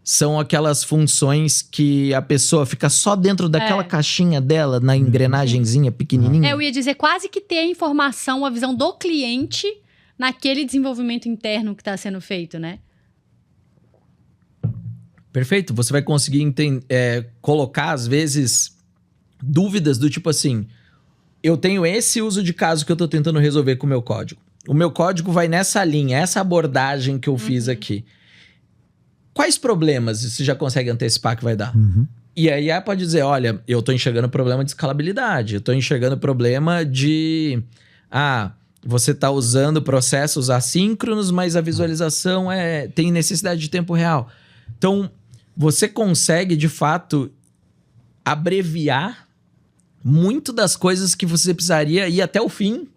são aquelas funções que a pessoa fica só dentro daquela caixinha dela, na engrenagenzinha pequenininha. Eu ia dizer quase que ter a informação, a visão do cliente naquele desenvolvimento interno que está sendo feito, né? Perfeito. Você vai conseguir colocar, às vezes, dúvidas do tipo assim, eu tenho esse uso de caso que eu estou tentando resolver com o meu código. O meu código vai nessa linha, essa abordagem que eu fiz aqui. Quais problemas você já consegue antecipar que vai dar? E aí pode dizer, olha, eu estou enxergando problema de escalabilidade, eu estou enxergando problema de... você está usando processos assíncronos, mas a visualização tem necessidade de tempo real. Então, você consegue, de fato, abreviar muito das coisas que você precisaria ir até o fim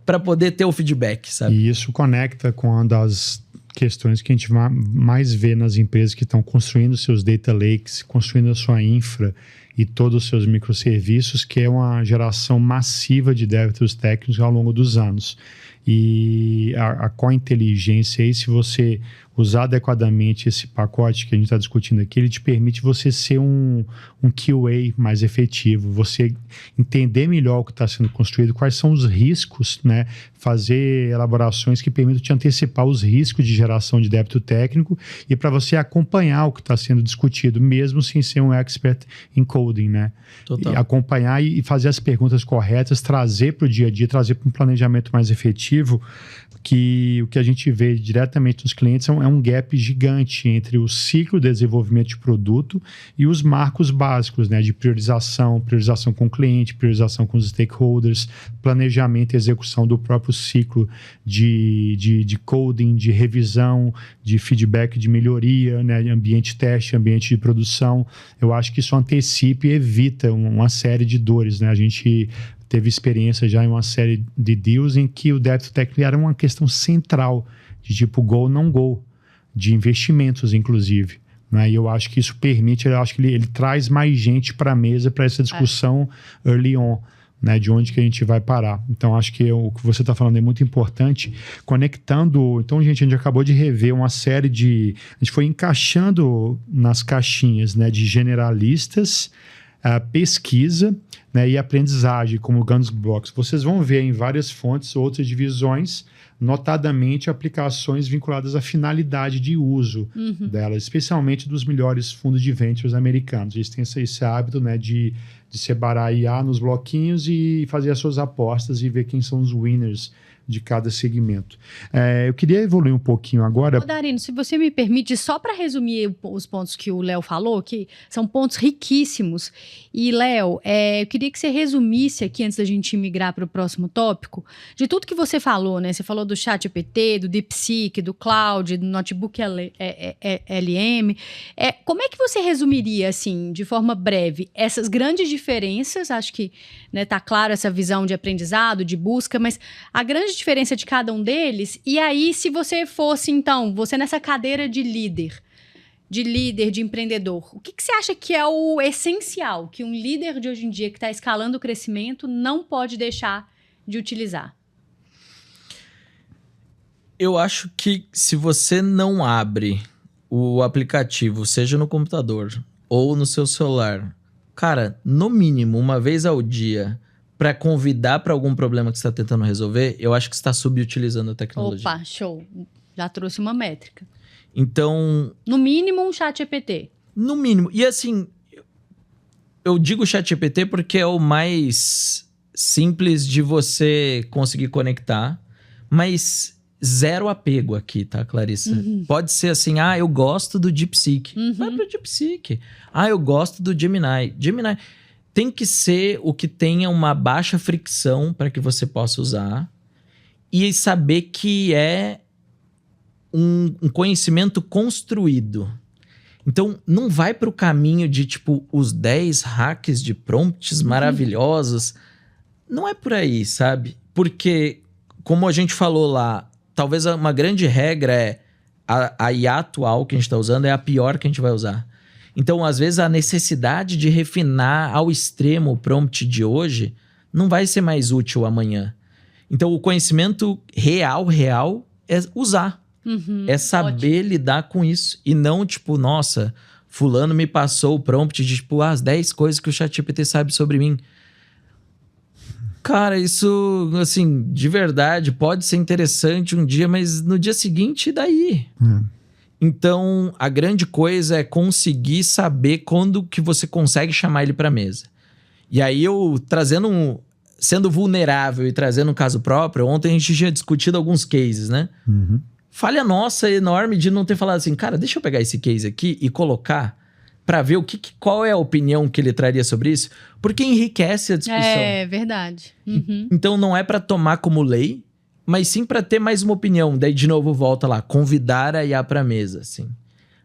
para poder ter o feedback, sabe? E isso conecta com uma das questões que a gente mais vê nas empresas que estão construindo seus data lakes, construindo a sua infra e todos os seus microserviços, que é uma geração massiva de débitos técnicos ao longo dos anos. E a co-inteligência aí, se você usar adequadamente esse pacote que a gente está discutindo aqui, ele te permite você ser um QA mais efetivo, você entender melhor o que está sendo construído, quais são os riscos, né? Fazer elaborações que permitam te antecipar os riscos de geração de débito técnico e para você acompanhar o que está sendo discutido, mesmo sem ser um expert em coding, né? Total. E acompanhar e fazer as perguntas corretas, trazer para o dia a dia, trazer para um planejamento mais efetivo, que o que a gente vê diretamente nos clientes é um gap gigante entre o ciclo de desenvolvimento de produto e os marcos básicos, né, de priorização com o cliente, priorização com os stakeholders, planejamento e execução do próprio ciclo de coding, de revisão, de feedback, de melhoria, né, ambiente de teste, ambiente de produção. Eu acho que isso antecipa e evita uma série de dores, né? A gente teve experiência já em uma série de deals em que o débito técnico era uma questão central, de tipo go, não go, de investimentos, inclusive. Né? E eu acho que isso permite, eu acho que ele traz mais gente para a mesa para essa discussão early on, né? De onde que a gente vai parar. Então, acho que o que você está falando é muito importante, conectando... Então, a gente acabou de rever uma série de... A gente foi encaixando nas caixinhas, né, de generalistas, pesquisa, né, e aprendizagem, como Guns Blocks. Vocês vão ver em várias fontes outras divisões, notadamente aplicações vinculadas à finalidade de uso delas, especialmente dos melhores fundos de ventures americanos. Eles têm esse hábito, né, de separar IA nos bloquinhos e fazer as suas apostas e ver quem são os winners de cada segmento. Eu queria evoluir um pouquinho agora. Darino, se você me permite, só para resumir os pontos que o Léo falou, que são pontos riquíssimos. E, Léo, eu queria que você resumisse aqui, antes da gente migrar para o próximo tópico, de tudo que você falou, né? Você falou do ChatGPT, do DeepSeek, do Cloud, do Notebook LM. Como é que você resumiria, assim, de forma breve, essas grandes diferenças? Acho que, né, tá claro essa visão de aprendizado, de busca, mas a grande diferença de cada um deles. E aí, se você fosse, então, você nessa cadeira de líder, de empreendedor, o que você acha que é o essencial que um líder de hoje em dia que está escalando o crescimento não pode deixar de utilizar? Eu acho que se você não abre o aplicativo, seja no computador ou no seu celular, cara, no mínimo, uma vez ao dia, para convidar para algum problema que você está tentando resolver, eu acho que você está subutilizando a tecnologia. Opa, show. Já trouxe uma métrica. Então... No mínimo, um ChatGPT. No mínimo. E assim, eu digo ChatGPT porque é o mais simples de você conseguir conectar, mas zero apego aqui, tá, Clarissa? Pode ser assim, eu gosto do DeepSeek. Vai pro DeepSeek. Eu gosto do Gemini. Gemini tem que ser o que tenha uma baixa fricção para que você possa usar e saber que é um conhecimento construído. Então, não vai para o caminho de, tipo, os 10 hacks de prompts maravilhosos. Não é por aí, sabe? Porque, como a gente falou lá, talvez uma grande regra é a IA atual que a gente está usando é a pior que a gente vai usar. Então, às vezes, a necessidade de refinar ao extremo o prompt de hoje não vai ser mais útil amanhã. Então, o conhecimento real é usar. É saber lidar com isso. E não, tipo, nossa, fulano me passou o prompt de, tipo, as 10 coisas que o ChatGPT sabe sobre mim. Cara, isso, assim, de verdade, pode ser interessante um dia, mas no dia seguinte, daí? Então, a grande coisa é conseguir saber quando que você consegue chamar ele pra mesa. E aí, eu trazendo sendo vulnerável e trazendo um caso próprio, ontem a gente tinha discutido alguns cases, né? Falha nossa enorme de não ter falado assim, cara, deixa eu pegar esse case aqui e colocar pra ver qual é a opinião que ele traria sobre isso, porque enriquece a discussão. É verdade. Então não é pra tomar como lei, mas sim pra ter mais uma opinião. Daí de novo volta lá, convidar a IA pra mesa, assim.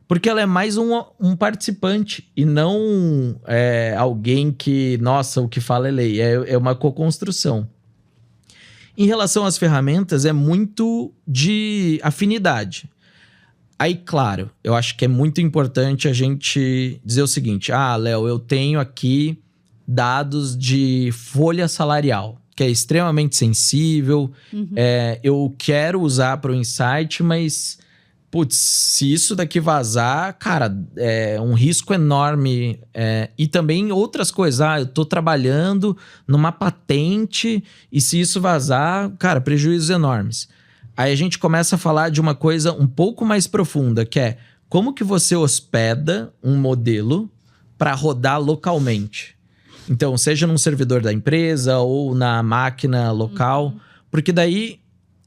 Porque ela é mais um participante e não alguém que, nossa, o que fala é lei. É uma co-construção. Em relação às ferramentas, é muito de afinidade. Aí, claro, eu acho que é muito importante a gente dizer o seguinte. Léo, eu tenho aqui dados de folha salarial, que é extremamente sensível. Eu quero usar para o insight, mas, putz, se isso daqui vazar, cara, é um risco enorme. E também outras coisas. Eu tô trabalhando numa patente e se isso vazar, cara, prejuízos enormes. Aí a gente começa a falar de uma coisa um pouco mais profunda, que é como que você hospeda um modelo para rodar localmente. Então, seja num servidor da empresa ou na máquina local, porque daí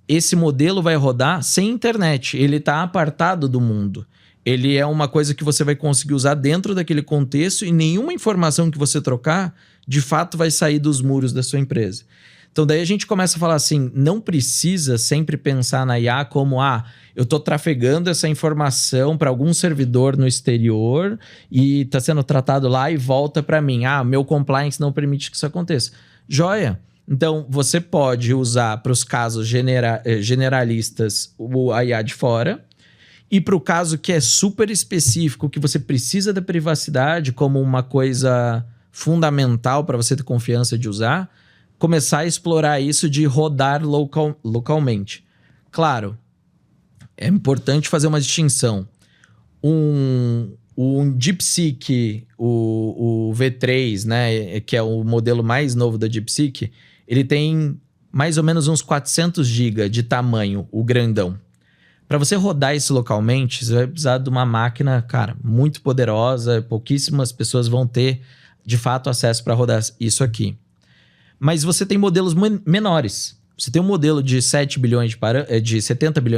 esse modelo vai rodar sem internet. Ele está apartado do mundo. Ele é uma coisa que você vai conseguir usar dentro daquele contexto e nenhuma informação que você trocar, de fato, vai sair dos muros da sua empresa. Então, daí a gente começa a falar assim, não precisa sempre pensar na IA como, eu tô trafegando essa informação para algum servidor no exterior e tá sendo tratado lá e volta para mim. Meu compliance não permite que isso aconteça. Joia! Então, você pode usar para os casos generalistas a IA de fora e para o caso que é super específico, que você precisa da privacidade como uma coisa fundamental para você ter confiança de usar, começar a explorar isso de rodar localmente. Claro, é importante fazer uma distinção. Um DeepSeek, o V3, né, que é o modelo mais novo da DeepSeek, ele tem mais ou menos uns 400 GB de tamanho, o grandão. Para você rodar isso localmente, você vai precisar de uma máquina, cara, muito poderosa, pouquíssimas pessoas vão ter, de fato, acesso para rodar isso aqui. Mas você tem modelos menores. Você tem um modelo de 70 bilhões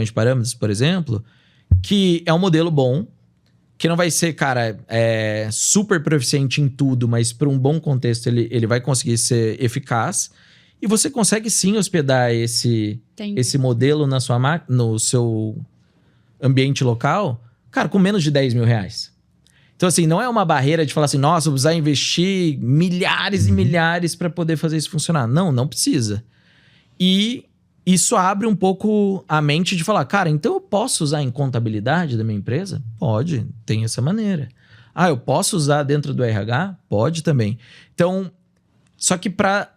de parâmetros, por exemplo, que é um modelo bom, que não vai ser, cara, super proficiente em tudo, mas para um bom contexto ele vai conseguir ser eficaz. E você consegue sim hospedar esse modelo no seu ambiente local, cara, com menos de R$10.000. Então, assim, não é uma barreira de falar assim, nossa, vou precisar investir milhares e milhares para poder fazer isso funcionar. Não precisa. E isso abre um pouco a mente de falar, cara, então eu posso usar em contabilidade da minha empresa? Pode, tem essa maneira. Eu posso usar dentro do RH? Pode também. Então, só que para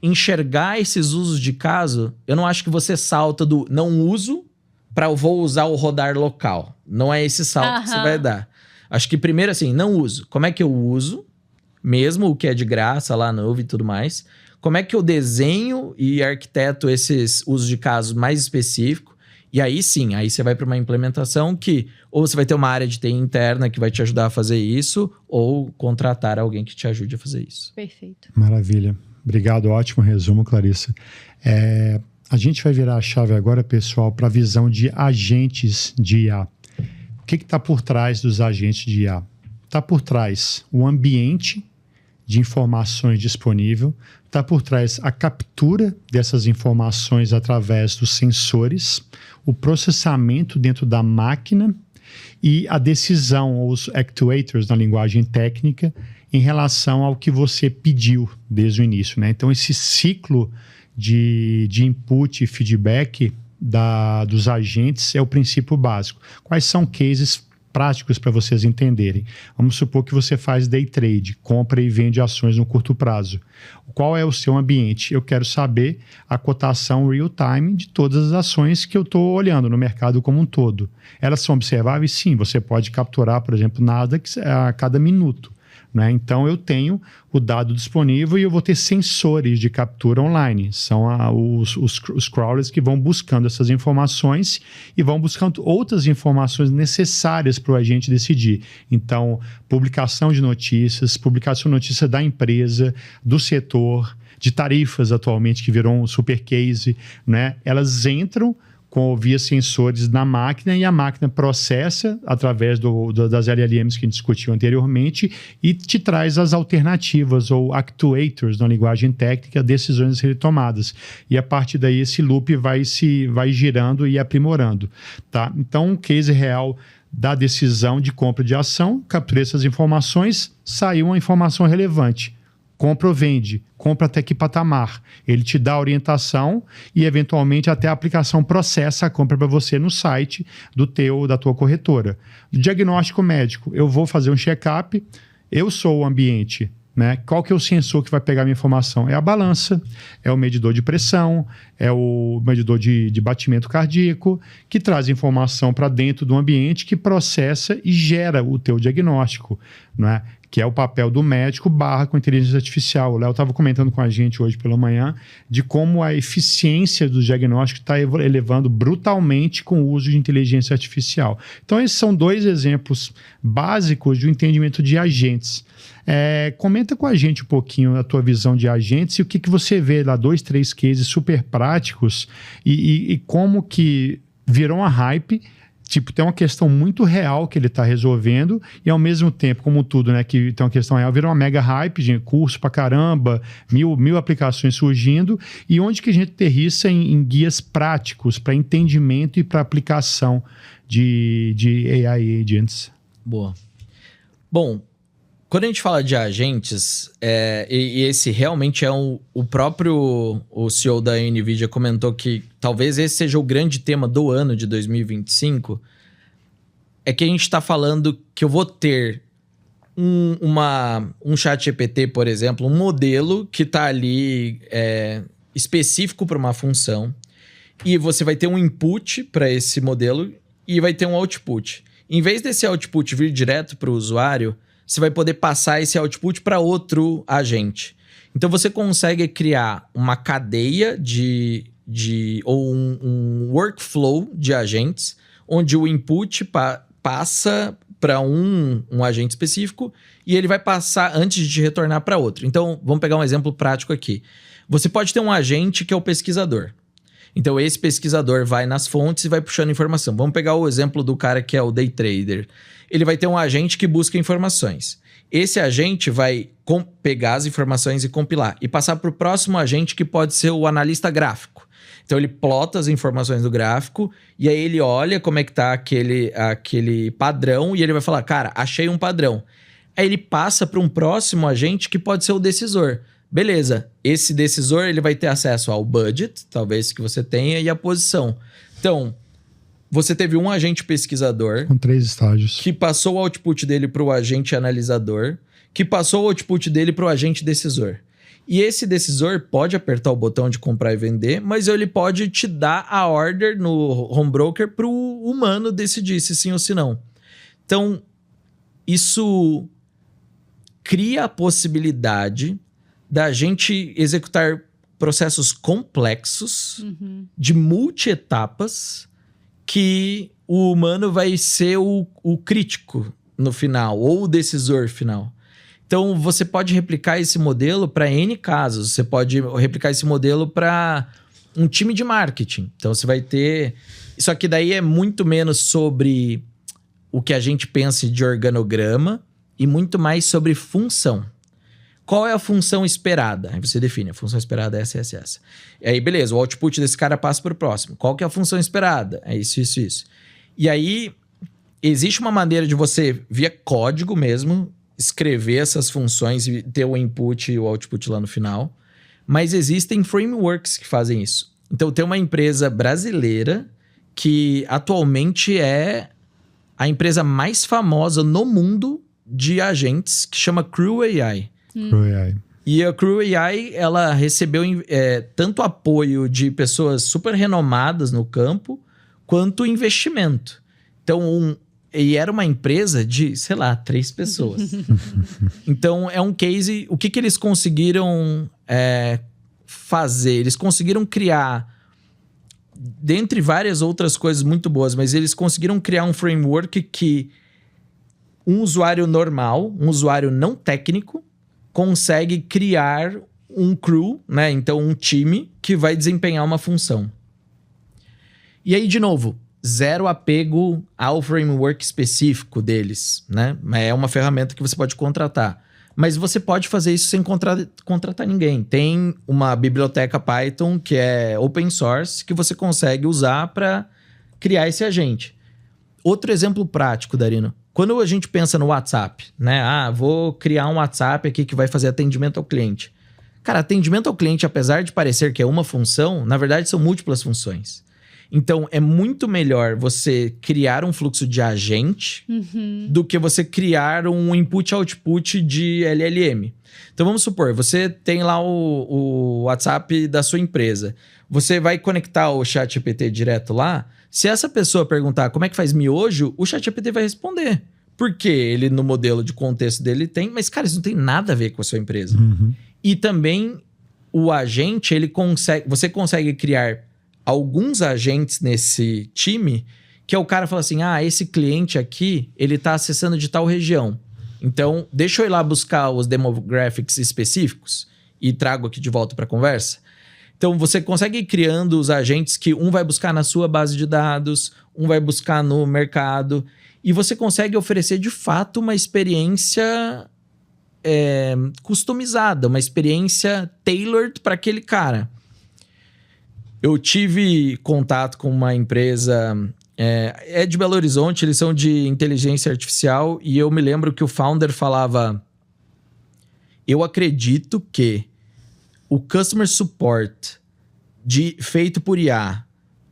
enxergar esses usos de caso, eu não acho que você salta do não uso para vou usar o rodar local. Não é esse salto que você vai dar. Acho que primeiro assim, não uso. Como é que eu uso? Mesmo o que é de graça lá, novo e tudo mais. Como é que eu desenho e arquiteto esses usos de casos mais específicos? E aí sim, aí você vai para uma implementação que ou você vai ter uma área de TI interna que vai te ajudar a fazer isso, ou contratar alguém que te ajude a fazer isso. Perfeito. Maravilha. Obrigado, ótimo resumo, Clarissa. A gente vai virar a chave agora, pessoal, para a visão de agentes de IA. O que está por trás dos agentes de IA? Está por trás o ambiente de informações disponível, está por trás a captura dessas informações através dos sensores, o processamento dentro da máquina e a decisão, os actuators na linguagem técnica, em relação ao que você pediu desde o início, né? Então, esse ciclo de input e feedback dos agentes é o princípio básico. Quais são cases práticos para vocês entenderem. Vamos supor que você faz day trade, compra e vende ações no curto prazo. Qual é o seu ambiente? Eu quero saber a cotação real time de todas as ações que eu estou olhando no mercado como um todo. Elas são observáveis? Sim, você pode capturar, por exemplo, Nasdaq a cada minuto. Né? Então, eu tenho o dado disponível e eu vou ter sensores de captura online. São os crawlers que vão buscando essas informações e vão buscando outras informações necessárias para o agente decidir. Então, publicação de notícias da empresa, do setor, de tarifas atualmente, que virou um super case, né? Elas entram via sensores na máquina e a máquina processa através das LLMs que a gente discutiu anteriormente e te traz as alternativas ou actuators na linguagem técnica, decisões a serem tomadas. E a partir daí esse loop vai girando e aprimorando. Tá? Então, um case real da decisão de compra de ação, capturei essas informações, saiu uma informação relevante. Compra ou vende, compra até que patamar. Ele te dá a orientação e, eventualmente, até a aplicação processa a compra para você no site da tua corretora. Diagnóstico médico, eu vou fazer um check-up, eu sou o ambiente, né? Qual que é o sensor que vai pegar a minha informação? É a balança, é o medidor de pressão, é o medidor de batimento cardíaco, que traz informação para dentro do ambiente, que processa e gera o teu diagnóstico, né? Que é o papel do médico com inteligência artificial. O Léo estava comentando com a gente hoje pela manhã de como a eficiência do diagnóstico está elevando brutalmente com o uso de inteligência artificial. Então, esses são 2 exemplos básicos de um entendimento de agentes. Comenta com a gente um pouquinho a tua visão de agentes e o que você vê lá, 2, 3 cases super práticos e como que virou uma hype. Tipo, tem uma questão muito real que ele está resolvendo e, ao mesmo tempo, como tudo, né, que tem uma questão real, vira uma mega hype, gente, curso pra caramba, mil aplicações surgindo, e onde que a gente aterrissa em guias práticos para entendimento e para aplicação de AI agents. Boa. Bom, quando a gente fala de agentes, e esse realmente é o próprio CEO da NVIDIA comentou que talvez esse seja o grande tema do ano de 2025, é que a gente está falando que eu vou ter um chat GPT, por exemplo, um modelo que está ali específico para uma função, e você vai ter um input para esse modelo e vai ter um output. Em vez desse output vir direto para o usuário, você vai poder passar esse output para outro agente. Então, você consegue criar uma cadeia ou um workflow de agentes, onde o input passa para um agente específico e ele vai passar antes de retornar para outro. Então, vamos pegar um exemplo prático aqui. Você pode ter um agente que é o pesquisador. Então, esse pesquisador vai nas fontes e vai puxando informação. Vamos pegar o exemplo do cara que é o day trader. Ele vai ter um agente que busca informações. Esse agente vai pegar as informações e compilar. E passar para o próximo agente, que pode ser o analista gráfico. Então, ele plota as informações do gráfico e aí ele olha como é que está aquele padrão e ele vai falar, cara, achei um padrão. Aí ele passa para um próximo agente que pode ser o decisor. Beleza, esse decisor ele vai ter acesso ao budget, talvez que você tenha, e a posição. Então, você teve um agente pesquisador... Com 3 estágios. Que passou o output dele para o agente analisador, que passou o output dele para o agente decisor. E esse decisor pode apertar o botão de comprar e vender, mas ele pode te dar a order no home broker para o humano decidir se sim ou se não. Então, isso cria a possibilidade da gente executar processos complexos, de multi-etapas, que o humano vai ser o crítico no final, ou o decisor final. Então, você pode replicar esse modelo para N casos. Você pode replicar esse modelo para um time de marketing. Então, você vai ter... Só que daí é muito menos sobre o que a gente pensa de organograma e muito mais sobre função. Qual é a função esperada? Aí você define, a função esperada é essa, essa, essa. E aí, beleza, o output desse cara passa para o próximo. Qual que é a função esperada? É isso, isso, isso. E aí, existe uma maneira de você, via código mesmo, escrever essas funções e ter o input e o output lá no final. Mas existem frameworks que fazem isso. Então, tem uma empresa brasileira que atualmente é a empresa mais famosa no mundo de agentes, que chama Crew AI. Crew AI. E a Crew AI, ela recebeu tanto apoio de pessoas super renomadas no campo, quanto investimento. Então, e era uma empresa de, sei lá, 3 pessoas. Então, é um case... O que eles conseguiram fazer? Eles conseguiram criar, dentre várias outras coisas muito boas, mas eles conseguiram criar um framework que um usuário normal, um usuário não técnico, consegue criar um crew, né? Então, um time que vai desempenhar uma função. E aí, de novo, zero apego ao framework específico deles, né? É uma ferramenta que você pode contratar. Mas você pode fazer isso sem contratar ninguém. Tem uma biblioteca Python que é open source que você consegue usar para criar esse agente. Outro exemplo prático, Darino. Quando a gente pensa no WhatsApp, né? Vou criar um WhatsApp aqui que vai fazer atendimento ao cliente. Cara, atendimento ao cliente, apesar de parecer que é uma função, na verdade são múltiplas funções. Então, é muito melhor você criar um fluxo de agente do que você criar um input-output de LLM. Então, vamos supor, você tem lá o WhatsApp da sua empresa. Você vai conectar o ChatGPT direto lá. Se essa pessoa perguntar como é que faz miojo, o ChatGPT vai responder. Porque ele, no modelo de contexto dele, tem... Mas, cara, isso não tem nada a ver com a sua empresa. E também, o agente, você consegue criar alguns agentes nesse time, que é o cara fala assim, esse cliente aqui, ele tá acessando de tal região. Então, deixa eu ir lá buscar os demographics específicos e trago aqui de volta para a conversa. Então, você consegue ir criando os agentes que um vai buscar na sua base de dados, um vai buscar no mercado, e você consegue oferecer, de fato, uma experiência customizada, uma experiência tailored para aquele cara. Eu tive contato com uma empresa, de Belo Horizonte, eles são de inteligência artificial, e eu me lembro que o founder falava, eu acredito que o customer support feito por IA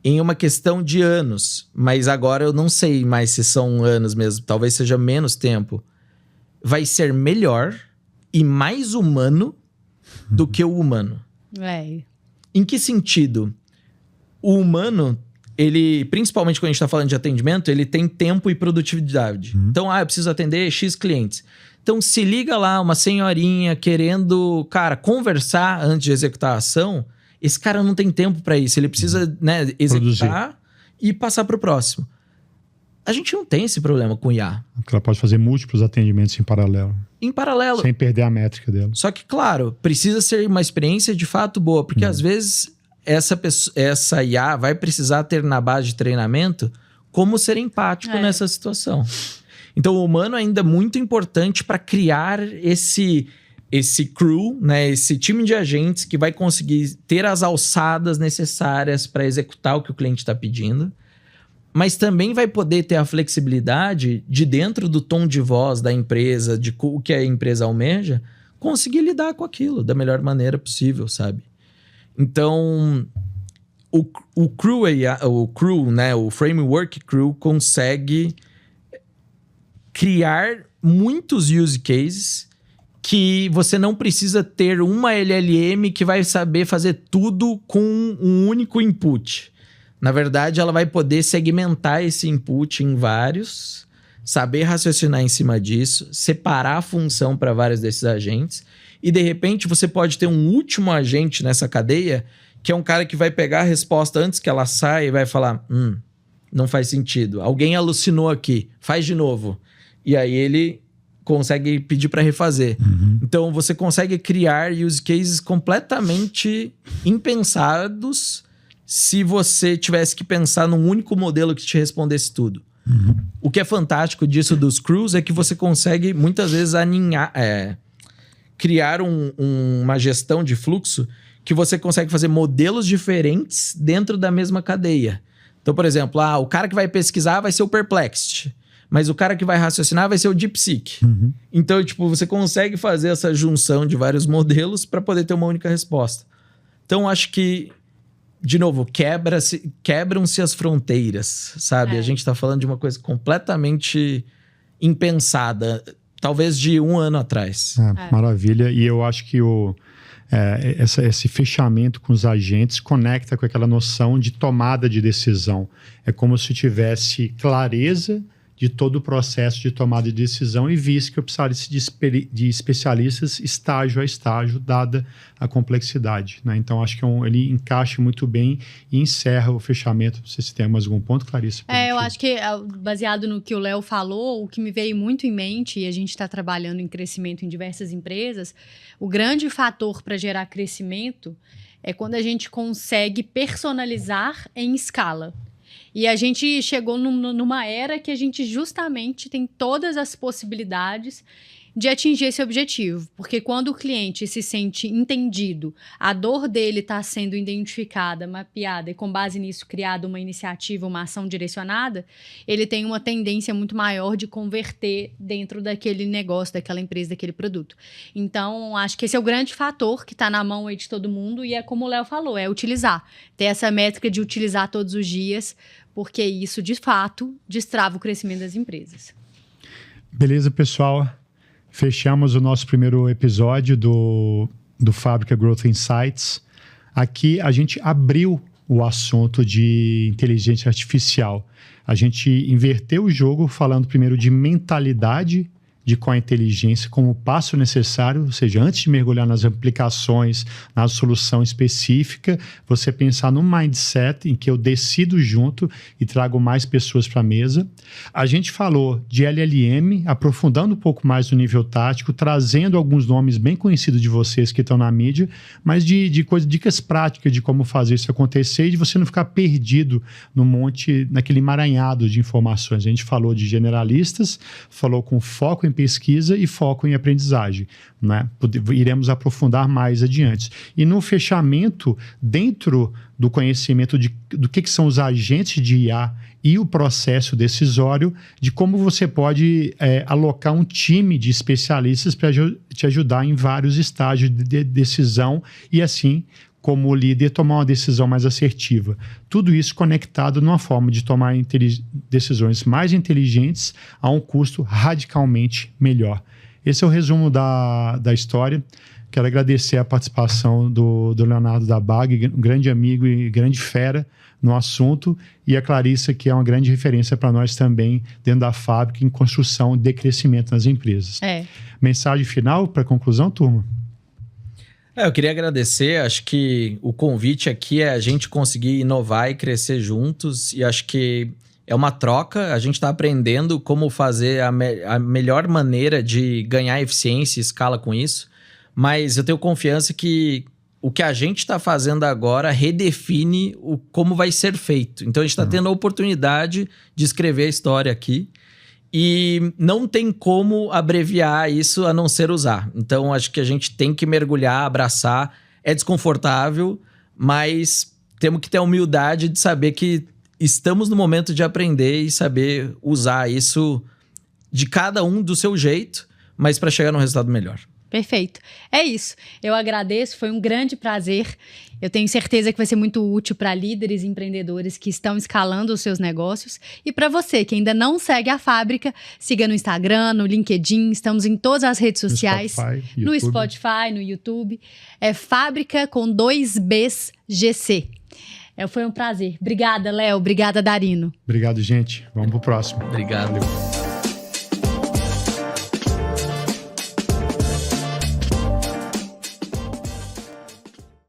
em uma questão de anos, mas agora eu não sei mais se são anos mesmo, talvez seja menos tempo, vai ser melhor e mais humano do que o humano. Em que sentido? O humano, ele, principalmente quando a gente está falando de atendimento, ele tem tempo e produtividade. Então, eu preciso atender X clientes. Então, se liga lá uma senhorinha querendo, cara, conversar antes de executar a ação, esse cara não tem tempo para isso. Ele precisa, né, executar e passar para o próximo. A gente não tem esse problema com IA. Porque ela pode fazer múltiplos atendimentos em paralelo. Em paralelo. Sem perder a métrica dela. Só que, claro, precisa ser uma experiência de fato boa, porque às vezes essa IA vai precisar ter na base de treinamento como ser empático nessa situação. Então, o humano ainda é muito importante para criar esse crew, né, esse time de agentes que vai conseguir ter as alçadas necessárias para executar o que o cliente está pedindo, mas também vai poder ter a flexibilidade de, dentro do tom de voz da empresa, de o que a empresa almeja, conseguir lidar com aquilo da melhor maneira possível, sabe? Então, o Crew, né, o Framework Crew consegue criar muitos use cases que você não precisa ter uma LLM que vai saber fazer tudo com um único input. Na verdade, ela vai poder segmentar esse input em vários, saber raciocinar em cima disso, separar a função para vários desses agentes, e de repente você pode ter um último agente nessa cadeia, que é um cara que vai pegar a resposta antes que ela saia e vai falar, não faz sentido, alguém alucinou aqui, faz de novo. E aí ele consegue pedir para refazer. Então você consegue criar use cases completamente impensados se você tivesse que pensar num único modelo que te respondesse tudo. O que é fantástico disso dos crews é que você consegue muitas vezes criar uma gestão de fluxo que você consegue fazer modelos diferentes dentro da mesma cadeia. Então, por exemplo, o cara que vai pesquisar vai ser o Perplexity, mas o cara que vai raciocinar vai ser o DeepSeek. Então, você consegue fazer essa junção de vários modelos para poder ter uma única resposta. Então, acho que, de novo, quebram-se as fronteiras, sabe? A gente tá falando de uma coisa completamente impensada, talvez de 1 ano atrás. Maravilha. E eu acho que esse fechamento com os agentes conecta com aquela noção de tomada de decisão. É como se tivesse clareza de todo o processo de tomada de decisão e visse que eu precisaria de especialistas estágio a estágio, dada a complexidade, né? Então, acho que ele encaixa muito bem e encerra o fechamento. Não sei se tem mais algum ponto, Clarissa. Eu acho que, baseado no que o Léo falou, o que me veio muito em mente, e a gente está trabalhando em crescimento em diversas empresas, o grande fator para gerar crescimento é quando a gente consegue personalizar em escala. E a gente chegou numa era que a gente justamente tem todas as possibilidades de atingir esse objetivo. Porque quando o cliente se sente entendido, a dor dele está sendo identificada, mapeada e com base nisso criada uma iniciativa, uma ação direcionada, ele tem uma tendência muito maior de converter dentro daquele negócio, daquela empresa, daquele produto. Então, acho que esse é o grande fator que está na mão aí de todo mundo e é como o Léo falou, é utilizar. Ter essa métrica de utilizar todos os dias, porque isso, de fato, destrava o crescimento das empresas. Beleza, pessoal? Fechamos o nosso primeiro episódio do Fábrica Growth Insights. Aqui a gente abriu o assunto de inteligência artificial. A gente inverteu o jogo falando primeiro de mentalidade com a inteligência como passo necessário, ou seja, antes de mergulhar nas aplicações, na solução específica, você pensar no mindset em que eu decido junto e trago mais pessoas para a mesa. A gente falou de LLM, aprofundando um pouco mais no nível tático, trazendo alguns nomes bem conhecidos de vocês que estão na mídia, mas de dicas práticas de como fazer isso acontecer e de você não ficar perdido naquele emaranhado de informações. A gente falou de generalistas, falou com foco em pesquisa e foco em aprendizagem, né? Iremos aprofundar mais adiante. E no fechamento, dentro do conhecimento do que são os agentes de IA e o processo decisório, de como você pode alocar um time de especialistas para te ajudar em vários estágios de decisão e assim, como líder, tomar uma decisão mais assertiva. Tudo isso conectado numa forma de tomar decisões mais inteligentes a um custo radicalmente melhor. Esse é o resumo da história. Quero agradecer a participação do Leonardo da BAG, um grande amigo e grande fera no assunto, e a Clarissa, que é uma grande referência para nós também dentro da fábrica em construção de crescimento nas empresas. Mensagem final para conclusão, turma? Eu queria agradecer, acho que o convite aqui é a gente conseguir inovar e crescer juntos, e acho que é uma troca, a gente está aprendendo como fazer a melhor maneira de ganhar eficiência e escala com isso, mas eu tenho confiança que o que a gente está fazendo agora redefine como vai ser feito. Então a gente está tendo a oportunidade de escrever a história aqui, e não tem como abreviar isso a não ser usar. Então, acho que a gente tem que mergulhar, abraçar. É desconfortável, mas temos que ter a humildade de saber que estamos no momento de aprender e saber usar isso de cada um do seu jeito, mas para chegar num resultado melhor. Perfeito. É isso. Eu agradeço, foi um grande prazer. Eu tenho certeza que vai ser muito útil para líderes e empreendedores que estão escalando os seus negócios. E para você que ainda não segue a fábrica, siga no Instagram, no LinkedIn, estamos em todas as redes sociais. No Spotify, no YouTube. É Fábrica com 2 Bs GC. Foi um prazer. Obrigada, Léo. Obrigada, Darino. Obrigado, gente. Vamos pro próximo. Obrigado.